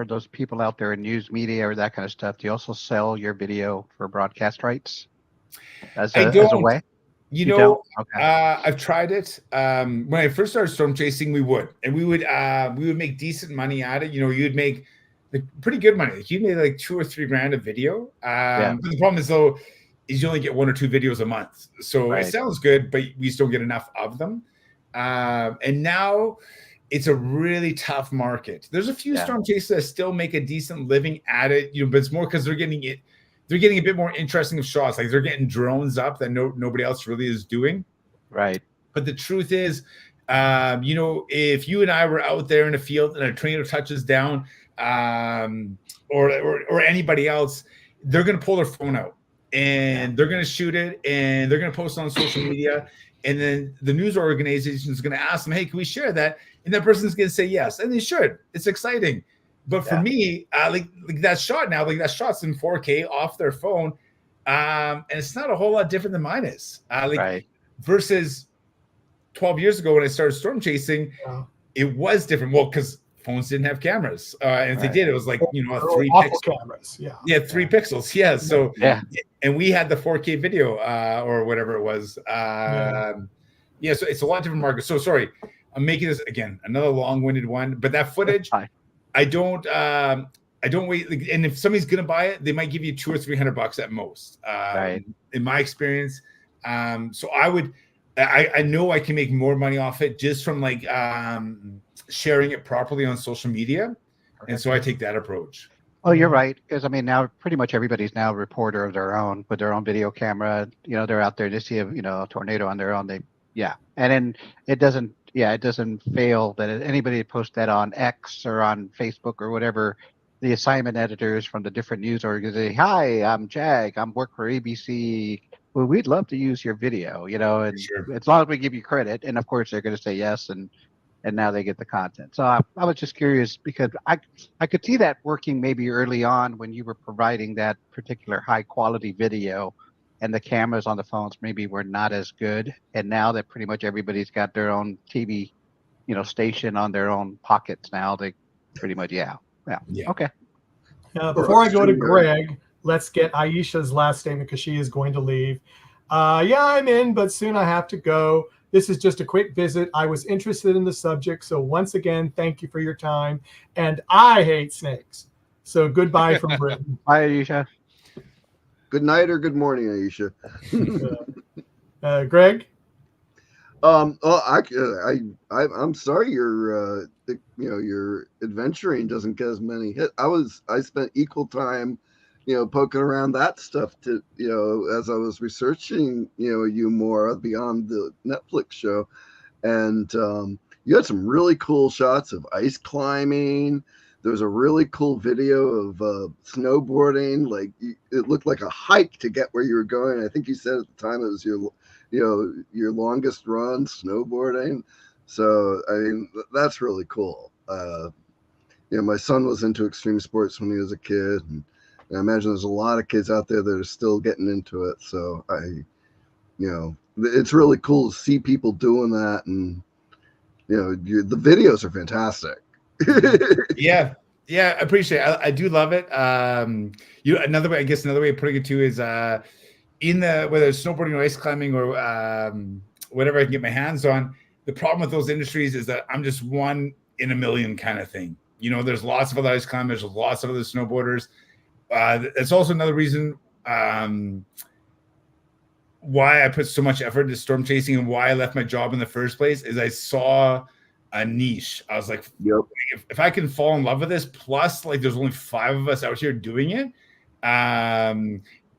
those people out there in news media or that kind of stuff, do you also sell your video for broadcast rights I as a don't. way? You You don't? know, Okay. I've tried it. When I first started storm chasing, we would make decent money at it. You know, you'd make like pretty good money. Like, you'd make like 2 or 3 grand a video. Yeah. But the problem is though, is you only get 1 or 2 videos a month. So it Right. sounds good, but we just don't get enough of them. And now it's a really tough market. There's a few Yeah. storm chasers that still make a decent living at it, you know, but it's more because they're getting a bit more interesting of shots. Like they're getting drones up that nobody else really is doing. Right. But the truth is, you know, if you and I were out there in a field and a tornado touches down, or anybody else, they're going to pull their phone out and they're going to shoot it and they're going to post it on social media. And then the news organization is going to ask them, hey, can we share that? And that person's going to say yes. And they should. It's exciting. But for me, like that shot now, like that shot's in 4K off their phone. And it's not a whole lot different than mine is. Right. Versus 12 years ago when I started storm chasing, it was different. Well, because phones didn't have cameras. And if they did, it was like, you know, Awful 3 pixels. cameras. Yeah, 3 pixels. Yeah. So, and we had the 4K video or whatever it was. So it's a lot different market. So sorry, I'm making this again another long-winded one, but that footage, I don't wait. Like, and if somebody's gonna buy it, they might give you $200 or $300 at most. In my experience, so I know I can make more money off it just from like sharing it properly on social media, and so I take that approach. Oh, you're right. Because I mean, now pretty much everybody's now a reporter of their own with their own video camera. You know, they're out there. They see a tornado on their own. And then it doesn't fail that anybody post that on X or on Facebook or whatever. The assignment editors from the different news organizations, hi, I'm Jag. I'm work for ABC. Well, we'd love to use your video. You know, and as long as we give you credit, and of course they're going to say yes, and now they get the content. So I was just curious because I could see that working maybe early on when you were providing that particular high quality video and the cameras on the phones maybe were not as good. And now that pretty much everybody's got their own TV, station on their own pockets now, they pretty much, okay. Before I go to Greg, let's get Aisha's last statement because she is going to leave. I'm in, but soon I have to go. This is just a quick visit. I was interested in the subject. So once again, thank you for your time. And I hate snakes. So goodbye from Britain. Bye, Aisha. Good night or good morning, Aisha. Greg? I'm sorry your adventuring doesn't get as many hits. I spent equal time poking around that stuff to as I was researching you more beyond the Netflix show, and you had some really cool shots of ice climbing. There was a really cool video of snowboarding. Like it looked like a hike to get where you were going. I think you said at the time it was your longest run snowboarding. So I mean that's really cool. My son was into extreme sports when he was a kid, and I imagine there's a lot of kids out there that are still getting into it. So it's really cool to see people doing that, and the videos are fantastic. Yeah, I appreciate it. I do love it. Another way of putting it too is whether it's snowboarding or ice climbing or whatever I can get my hands on. The problem with those industries is that I'm just one in a million kind of thing. There's lots of other ice climbers, there's lots of other snowboarders. That's also another reason why I put so much effort into storm chasing and why I left my job in the first place is I saw a niche. I was like, if I can fall in love with this, plus like there's only 5 of us out here doing it,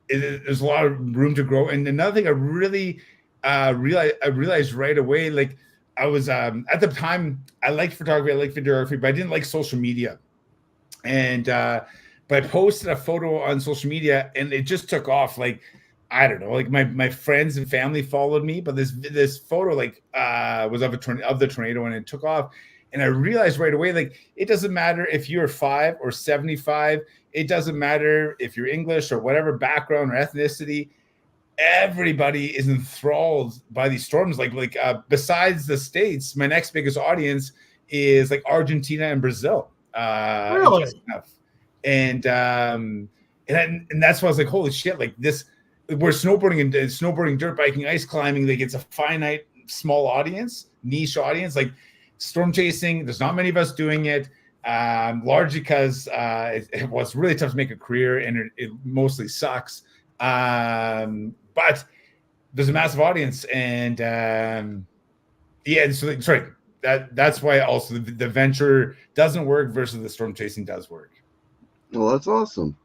there's a lot of room to grow. And another thing I really realized right away, like I was at the time I liked photography, I liked videography, but I didn't like social media. And but I posted a photo on social media and it just took off. Like, I don't know, like my friends and family followed me, but this photo like was of the tornado and it took off. And I realized right away, like, it doesn't matter if you're 5 or 75, it doesn't matter if you're English or whatever background or ethnicity, everybody is enthralled by these storms. Like besides the States, my next biggest audience is like Argentina and Brazil. Really? And that's why I was like, holy shit, like this, we're snowboarding, dirt biking, ice climbing, like it's a finite small audience, niche audience. Like storm chasing, there's not many of us doing it, largely because it was really tough to make a career, and it mostly sucks. But there's a massive audience, and so sorry, that's why also the venture doesn't work versus the storm chasing does work. Well, that's awesome.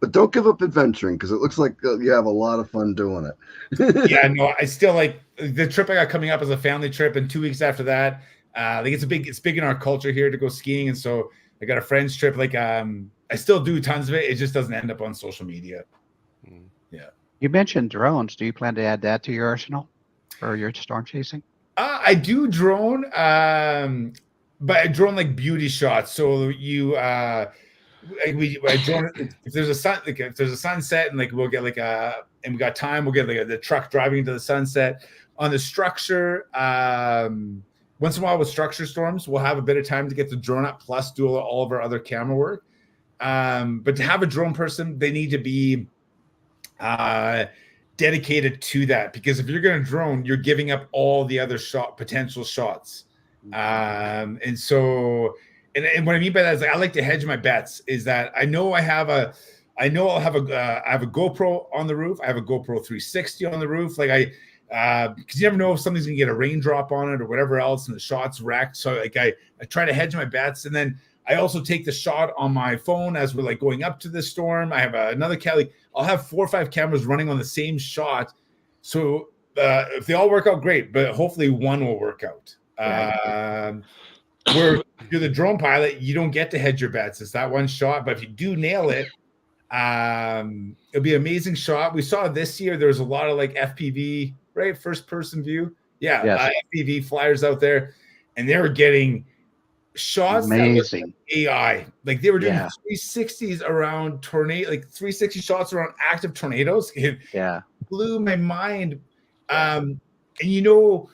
But don't give up adventuring, because it looks like you have a lot of fun doing it. Yeah, no, I still like the trip I got coming up as a family trip, and 2 weeks after that, like it's big in our culture here to go skiing, and so I got a friend's trip. Like I still do tons of it. It just doesn't end up on social media. Yeah. You mentioned drones. Do you plan to add that to your arsenal or your storm chasing? I do drone, but I drone like beauty shots. So I drone if there's a sunset, and like we'll get like and we got time, we'll get like the truck driving into the sunset. On the structure, once in a while with structure storms, we'll have a bit of time to get the drone up, plus do all of our other camera work. But to have a drone person, they need to be dedicated to that, because if you're going to drone, you're giving up all the other potential shots. And so, and what I mean by that is, like, I like to hedge my bets. Is that I know I'll have a GoPro on the roof. I have a GoPro 360 on the roof. Like because you never know if something's gonna get a raindrop on it or whatever else, and the shot's wrecked. So like I try to hedge my bets, and then I also take the shot on my phone as we're like going up to the storm. I have another camera. I'll have 4 or 5 cameras running on the same shot. So if they all work out, great, but hopefully one will work out. Where if you're the drone pilot, you don't get to hedge your bets. It's that one shot. But if you do nail it, it'll be an amazing shot. We saw this year there was a lot of like FPV, right? First person view. Yeah, yes. FPV flyers out there, and they were getting shots amazing. Like AI. Like they were doing 360s around tornado, like 360 shots around active tornadoes. It blew my mind. And you know,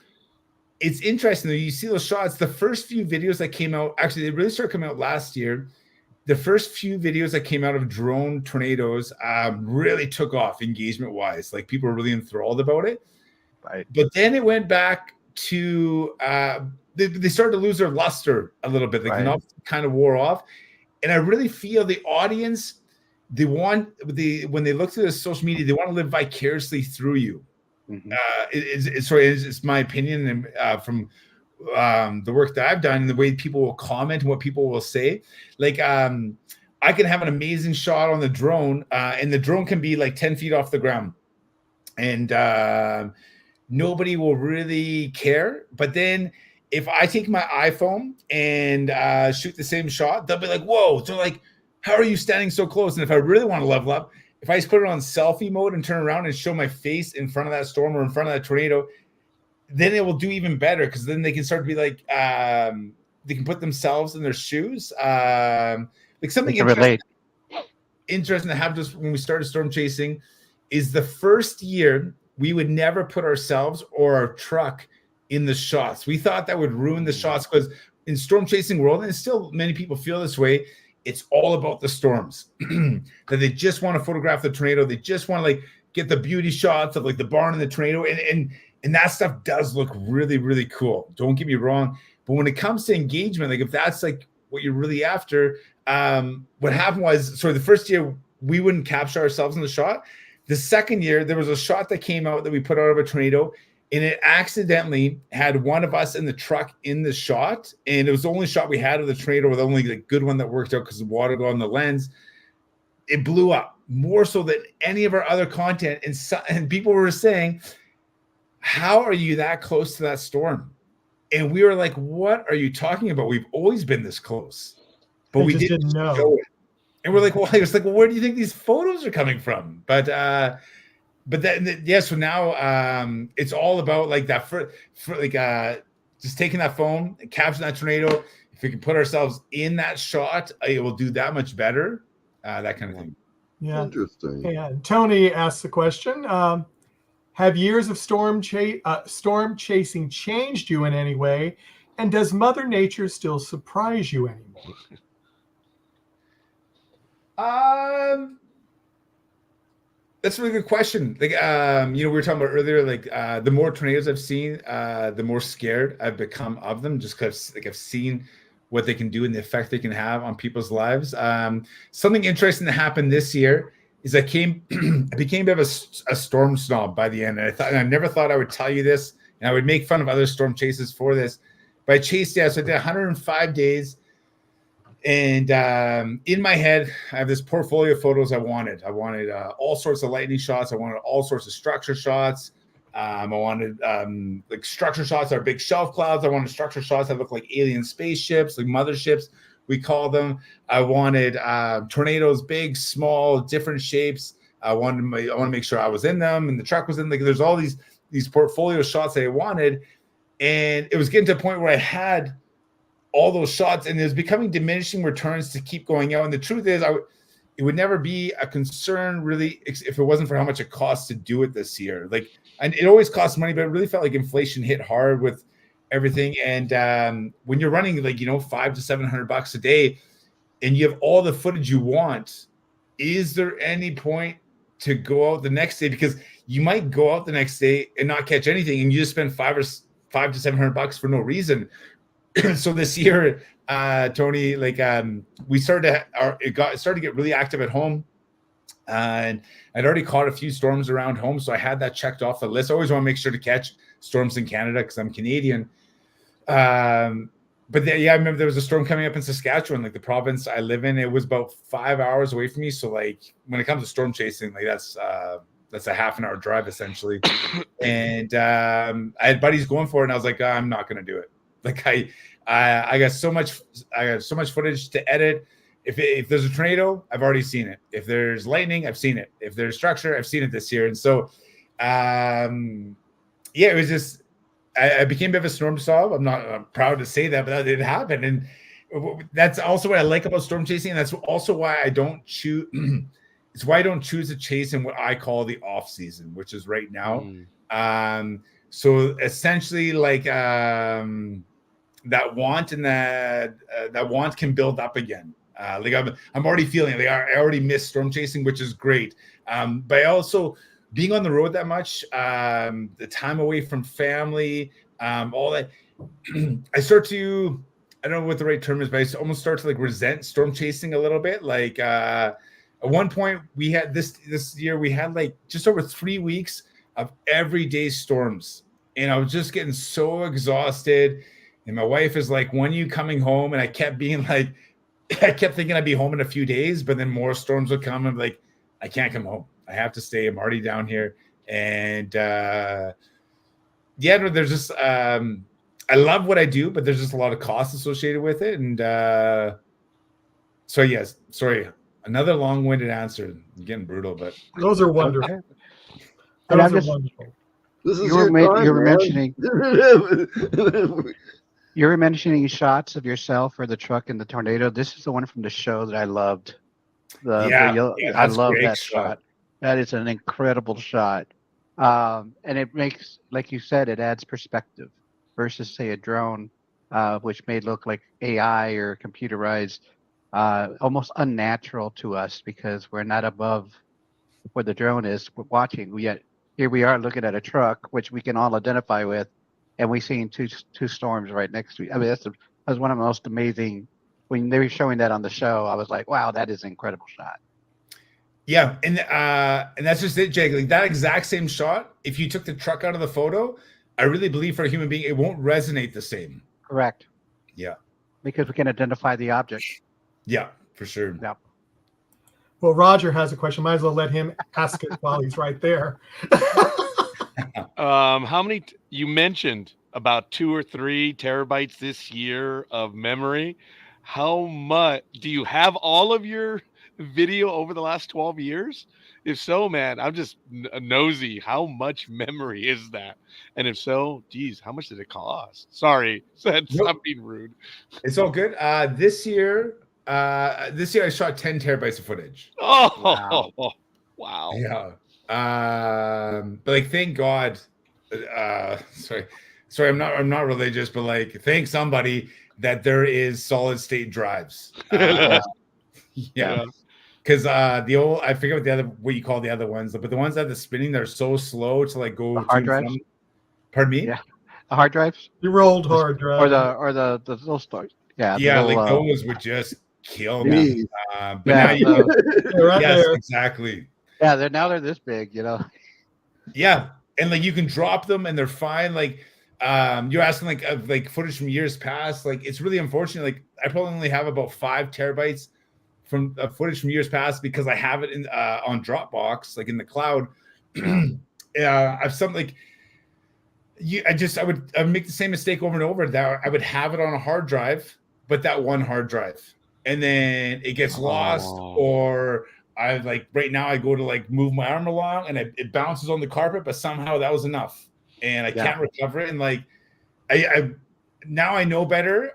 it's interesting that you see those shots. The first few videos that came out, actually, they really started coming out last year. The first few videos that came out of drone tornadoes really took off engagement-wise. Like people were really enthralled about it. Right. But then it went back to they started to lose their luster a little bit. Like the novelty kind of wore off. And I really feel the audience, when they look through the social media, they want to live vicariously through you. Mm-hmm. It's my opinion, and from the work that I've done and the way people will comment and what people will say. Like I can have an amazing shot on the drone, and the drone can be like 10 feet off the ground, and nobody will really care. But then if I take my iPhone and shoot the same shot, they'll be like, whoa. So like, how are you standing so close? And if I really want to level up, if I just put it on selfie mode and turn around and show my face in front of that storm or in front of that tornado, then it will do even better, because then they can start to be like, they can put themselves in their shoes. Like something interesting to have just when we started storm chasing is the first year we would never put ourselves or our truck in the shots. We thought that would ruin the shots, because in storm chasing world, and still many people feel this way, it's all about the storms. That they just want to photograph the tornado. They just want to like get the beauty shots of like the barn and the tornado. And that stuff does look really, really cool. Don't get me wrong. But when it comes to engagement, like if that's like what you're really after, what happened was, the first year we wouldn't capture ourselves in the shot. The second year, there was a shot that came out that we put out of a tornado, and it accidentally had one of us in the truck in the shot. And it was the only shot we had of the tornado, with the only like good one that worked out because the water got on the lens. It blew up more so than any of our other content. And people were saying, how are you that close to that storm? And we were like, what are you talking about? We've always been this close, but we didn't know it. And we're like, well, it's like, well, where do you think these photos are coming from? But then, yeah, so now it's all about like that for like just taking that phone and capturing that tornado. If we can put ourselves in that shot, it will do that much better. That kind of thing. Yeah. Interesting. And Tony asked the question, have years of storm chasing changed you in any way? And does Mother Nature still surprise you anymore? That's a really good question. Like, we were talking about earlier, like, the more tornadoes I've seen, the more scared I've become of them, just because, like, I've seen what they can do and the effect they can have on people's lives. Something interesting that happened this year is I became a bit of a storm snob by the end. And I never thought I would tell you this, and I would make fun of other storm chases for this. But I chased, so I did 105 days. And in my head, I have this portfolio of photos I wanted. I wanted all sorts of lightning shots. I wanted all sorts of structure shots. I wanted like structure shots that are big shelf clouds. I wanted structure shots that look like alien spaceships, like motherships, we call them. I wanted tornadoes, big, small, different shapes. I want to make sure I was in them and the truck was in. Like, there's all these portfolio shots that I wanted, and it was getting to a point where I had all those shots, and it was becoming diminishing returns to keep going out. And the truth is, it would never be a concern really if it wasn't for how much it costs to do it this year. Like, and it always costs money, but it really felt like inflation hit hard with everything. And when you're running, like, $500 to $700 a day, and you have all the footage you want, is there any point to go out the next day? Because you might go out the next day and not catch anything, and you just spend $500 to $700 for no reason. So this year, Tony, like, we started to get really active at home, and I'd already caught a few storms around home, so I had that checked off the list. I always want to make sure to catch storms in Canada because I'm Canadian. But I remember there was a storm coming up in Saskatchewan, like the province I live in. It was about 5 hours away from me. So, like, when it comes to storm chasing, like, that's a half an hour drive essentially. And I had buddies going for it, and I was like, I'm not going to do it. Like, I got so much footage to edit. If there's a tornado, I've already seen it. If there's lightning, I've seen it. If there's structure, I've seen it this year. And so, it was just, I became a bit of a storm snob. I'm proud to say that, but that did happen. And that's also what I like about storm chasing. And that's also why I don't choose. It's why I don't choose to chase in what I call the off season, which is right now. So essentially, like, that want and that want can build up again. Like, I'm already feeling it. Like, I already miss storm chasing, which is great. But also being on the road that much, the time away from family, all that, I start to, I don't know what the right term is, but I almost start to, like, resent storm chasing a little bit. Like, at one point we had this year, we had like just over 3 weeks of everyday storms, and I was just getting so exhausted. And my wife is like, when are you coming home? And I kept being like, I kept thinking I'd be home in a few days, but then more storms would come. And like, I can't come home. I have to stay. I'm already down here. And there's just, I love what I do, but there's just a lot of costs associated with it. And so, yes, sorry, another long-winded answer. I'm getting brutal, but those are wonderful. And Those I'm are just, wonderful. This is you were your time, mentioning you were mentioning shots of yourself or the truck in the tornado. This is the one from the show that I loved. I love that shot. That is an incredible shot. And it makes, like you said, it adds perspective versus, say, a drone, which may look like AI or computerized, almost unnatural to us because we're not above where the drone is. We're watching. Yet here we are looking at a truck, which we can all identify with, and we've seen two storms right next to each. I mean, that was one of the most amazing. When they were showing that on the show, I was like, wow, that is an incredible shot. Yeah, and that's just it, Jake. Like, that exact same shot, if you took the truck out of the photo, I really believe for a human being, it won't resonate the same. Correct. Yeah. Because we can identify the object. Yeah, for sure. Yeah. Well, Roger has a question. Might as well let him ask it while he's right there. How many? You mentioned about 2 or 3 terabytes this year of memory. How much do you have? All of your video over the last 12 years? If so, man, I'm just nosy. How much memory is that? And if so, geez, how much did it cost? Sorry, stop being rude. It's all good. This year I shot 10 terabytes of footage. Oh, wow. Yeah. But like, thank God. Sorry. sorry, I'm not religious, but like thank somebody that there is solid state drives. Yeah. Yeah. Because the old, I forget what you call the other ones, but the ones that are spinning, they're so slow to like The go to hard and drives. from. Pardon me? Yeah. The hard drives. Your old The- hard Or drive. the little stores. Yeah. The Yeah, little. like those would just kill Yeah. me. Jeez. But now Yeah. you, They're right yes, there. exactly. Yeah. They're this big. You know. Yeah, and like you can drop them and they're fine. Like, you're asking like of like footage from years past. Like, it's really unfortunate. Like, I probably only have about 5 terabytes from footage from years past because I have it in on Dropbox, like in the cloud. I've something like I would make the same mistake over and over. That I would have it on a hard drive, but that one hard drive, and then it gets lost, or I like right now I go to like move my arm along and it bounces on the carpet, but somehow that was enough, and I can't recover it. And like I now I know better,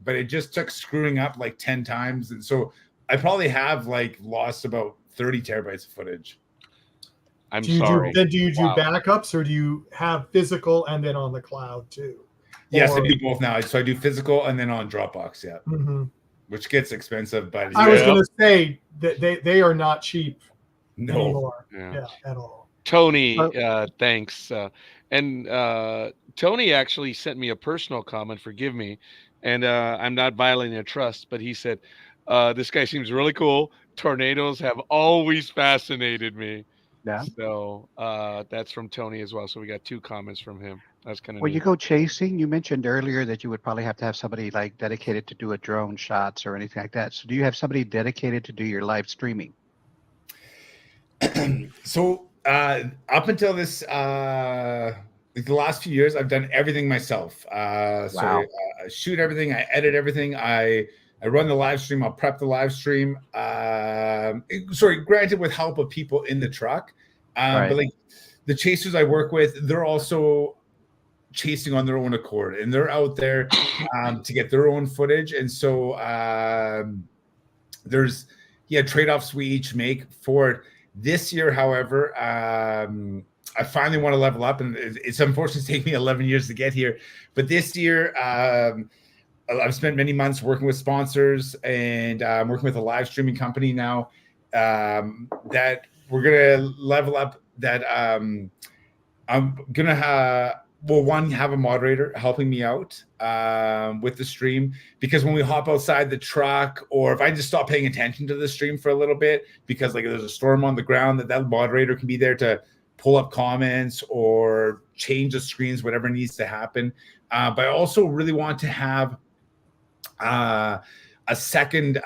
but it just took screwing up like 10 times, and so I probably have like lost about 30 terabytes of footage. I'm Do you sorry. do backups, or do you have physical and then on the cloud too? Yes, Or- I do both now. So I do physical and then on Dropbox, yeah, Mhm. which gets expensive. But I was going to say that they are not cheap no, anymore. Yeah. Yeah, at all. Tony, thanks. And Tony actually sent me a personal comment, forgive me, and I'm not violating a trust, but he said, this guy seems really cool. Tornadoes have always fascinated me. Yeah. So that's from Tony as well. So we got 2 comments from him. That's kind of When you neat. go chasing, you mentioned earlier that you would probably have to have somebody like dedicated to do a drone shots or anything like that. So do you have somebody dedicated to do your live streaming? So up until this like the last few years, I've done everything myself. So I shoot everything, I edit everything, I run the live stream, I'll prep the live stream. Sorry, granted with help of people in the truck. But like the chasers I work with, they're also chasing on their own accord, and they're out there to get their own footage. And so there's trade-offs we each make for it. This year, however, I finally want to level up, and it's unfortunately taken me 11 years to get here. But this year, I've spent many months working with sponsors, and I'm working with a live streaming company now that we're gonna level up. That I'm gonna have a moderator helping me out with the stream, because when we hop outside the truck, or if I just stop paying attention to the stream for a little bit because like there's a storm on the ground, that moderator can be there to pull up comments or change the screens, whatever needs to happen. But I also really want to have a second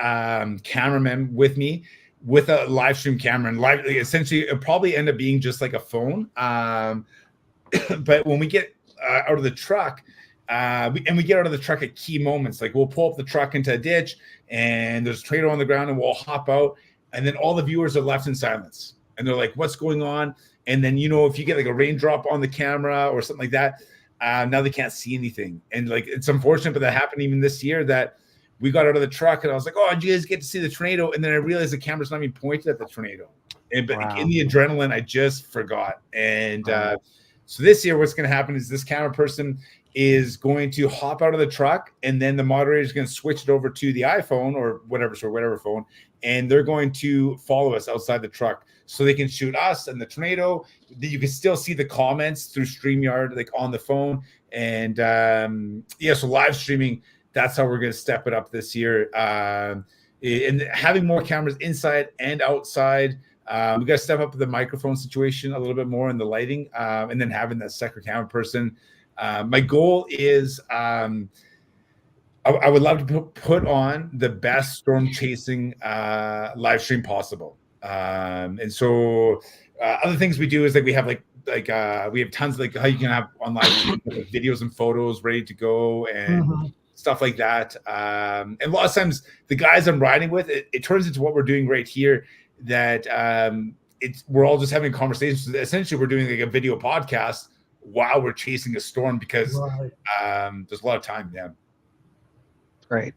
cameraman with me, with a live stream camera, and essentially it'll probably end up being just like a phone. But when we get out of the truck, we get out of the truck at key moments, like we'll pull up the truck into a ditch and there's a trailer on the ground and we'll hop out, and then all the viewers are left in silence and they're like, what's going on? And then, if you get like a raindrop on the camera or something like that, now they can't see anything. And like, it's unfortunate, but that happened even this year, that we got out of the truck and I was like, oh, did you guys get to see the tornado? And then I realized the camera's not even pointed at the tornado. But in the adrenaline, I just forgot. And so this year, what's going to happen is this camera person is going to hop out of the truck, and then the moderator is going to switch it over to the iPhone or whatever phone, and they're going to follow us outside the truck so they can shoot us and the tornado. You can still see the comments through StreamYard, like on the phone. And so live streaming, that's how we're going to step it up this year. And having more cameras inside and outside. We got to step up the microphone situation a little bit more, in the lighting, and then having that second camera person. My goal is I would love to put on the best storm chasing live stream possible. And so other things we do is like we have we have tons of like how you can have online videos and photos ready to go and stuff like that. And a lot of times the guys I'm riding with, it turns into what we're doing right here, that we're all just having conversations. Essentially, we're doing like a video podcast while we're chasing a storm, because there's a lot of time. Yeah. Great.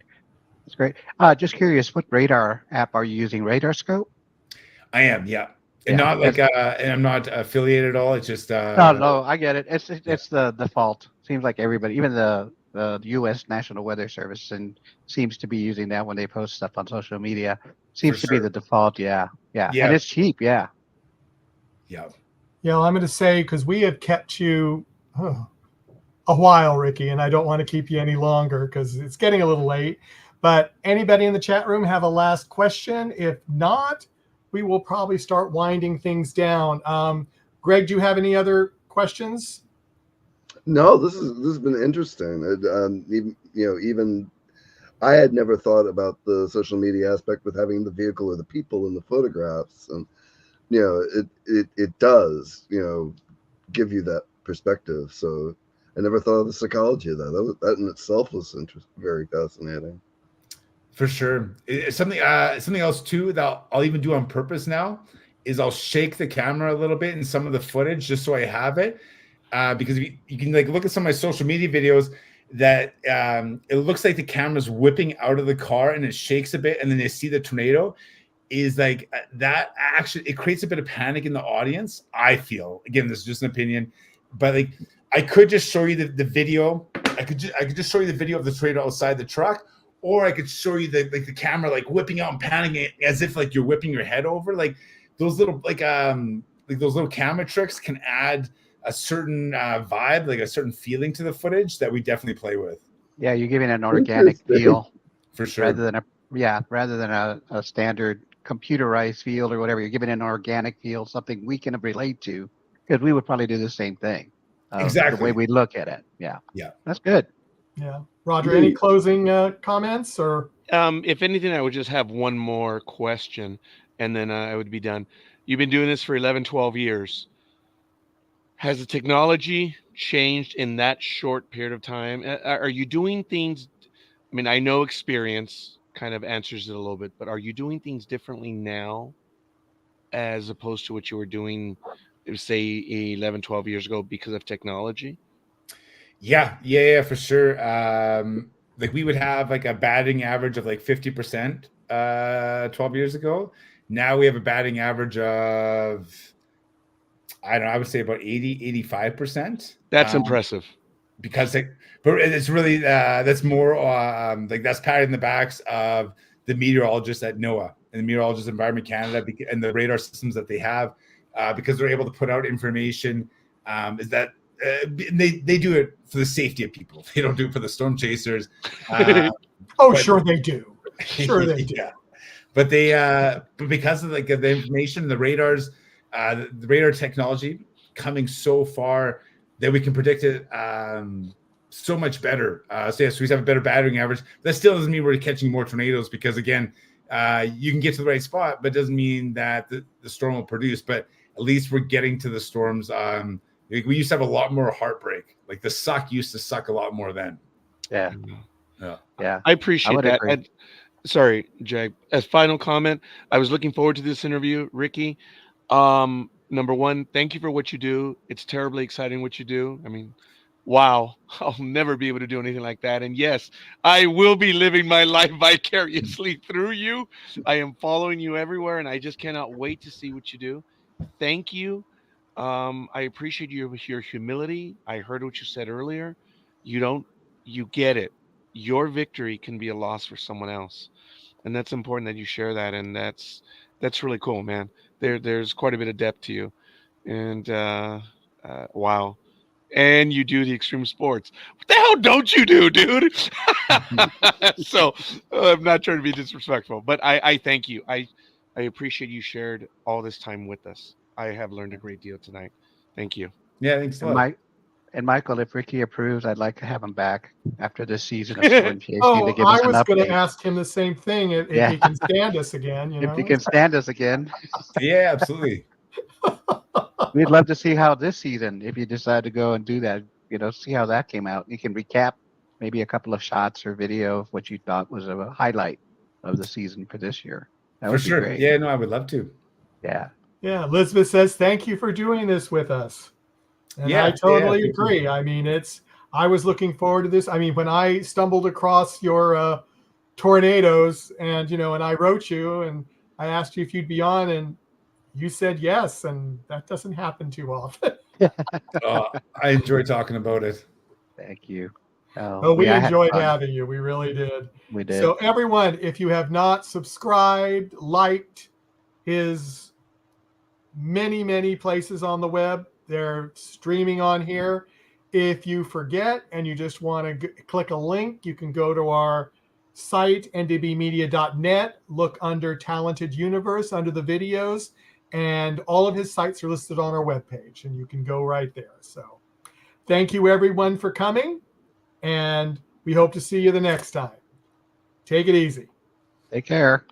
That's great. Just curious, what radar app are you using? Radar Scope? I am, yeah. And not like and I'm not affiliated at all. It's just no, I get it. It's the default. Seems like everybody, even the U.S. National Weather Service, and seems to be using that when they post stuff on social media. Seems to be sure. the default. Yeah, and Yeah. it's cheap. Yeah. Yeah. Yeah, well, I'm going to say, because we have kept you a while, Ricky, and I don't want to keep you any longer because it's getting a little late. But anybody in the chat room have a last question? If not, we will probably start winding things down. Greg, do you have any other questions? No, this has been interesting. Even I had never thought about the social media aspect with having the vehicle or the people in the photographs, and it does give you that perspective. So I never thought of the psychology of that. That in itself was very fascinating. For sure. Something else too that I'll even do on purpose now is I'll shake the camera a little bit in some of the footage just so I have it. Because you can like look at some of my social media videos that it looks like the camera's whipping out of the car and it shakes a bit and then they see the tornado. Is like that actually it creates a bit of panic in the audience. I feel, again, this is just an opinion, but like I could just show you the video. I could just show you the video of the tornado outside the truck, or I could show you the camera like whipping out and panicking as if like you're whipping your head over. Like those little like those little camera tricks can add a certain vibe, like a certain feeling to the footage that we definitely play with. Yeah, you're giving an organic feel For sure. rather than a standard computerized feel or whatever. You're giving an organic feel, something we can relate to, because we would probably do the same thing. Exactly. The way we look at it. Yeah. Yeah. That's good. Yeah. Roger, any closing comments? Or if anything, I would just have one more question, and then I would be done. You've been doing this for 11, 12 years. Has the technology changed in that short period of time? Are you doing things? I mean, I know experience kind of answers it a little bit, but are you doing things differently now as opposed to what you were doing, say, 11, 12 years ago because of technology? Yeah, for sure. Like we would have like a batting average of like 50% 12 years ago. Now we have a batting average of, I don't know, I would say about 85%. That's impressive. Because it's really that's more like that's patting the backs of the meteorologists at NOAA and the meteorologists Environment Canada and the radar systems that they have, because they're able to put out information. Is that they do it for the safety of people. They don't do it for the storm chasers. sure they do. Sure they do. Yeah. But but because of like the information, the radars, the radar technology coming so far that we can predict it so much better. So we have a better batting average. That still doesn't mean we're catching more tornadoes because, again, you can get to the right spot, but it doesn't mean that the storm will produce. But at least we're getting to the storms. We used to have a lot more heartbreak. Like the suck used to suck a lot more then. Yeah. I appreciate that. And, sorry, Jag. As final comment, I was looking forward to this interview, Ricky. Number one, thank you for what you do. It's terribly exciting what you do. I mean, wow, I'll never be able to do anything like that. And yes, I will be living my life vicariously through you. I am following you everywhere, and I just cannot wait to see what you do. Thank you. I appreciate your humility. I heard what you said earlier. You get it. Your victory can be a loss for someone else. And that's important that you share that. And that's really cool, man. There's quite a bit of depth to you, and wow. And you do the extreme sports. What the hell don't you do, dude? So I'm not trying to be disrespectful, but I thank you. I appreciate you shared all this time with us. I have learned a great deal tonight. Thank you. Yeah, thanks a lot. And Michael, if Ricky approves, I'd like to have him back after this season of storm chasing to give I us an was going update. to ask him the same thing if he can stand us again. If he can stand us again. Yeah, absolutely. We'd love to see how this season, if you decide to go and do that, see how that came out. You can recap maybe a couple of shots or video of what you thought was a highlight of the season for this year. That would be great. Yeah, no, I would love to. Yeah. Yeah, Elizabeth says, thank you for doing this with us. And I totally agree. I mean, I was looking forward to this. I mean, when I stumbled across your tornadoes and I wrote you and I asked you if you'd be on and you said yes, and that doesn't happen too often. I enjoy talking about it. Thank you. Oh, we I had enjoyed fun. having you. We really did. We did. So everyone, if you have not subscribed, liked his many places on the web, they're streaming on here. If you forget and you just want to click a link, you can go to our site, ndbmedia.net, look under Talented Universe under the videos, and all of his sites are listed on our webpage, and you can go right there. So thank you everyone for coming, and we hope to see you the next time. Take it easy. Take care.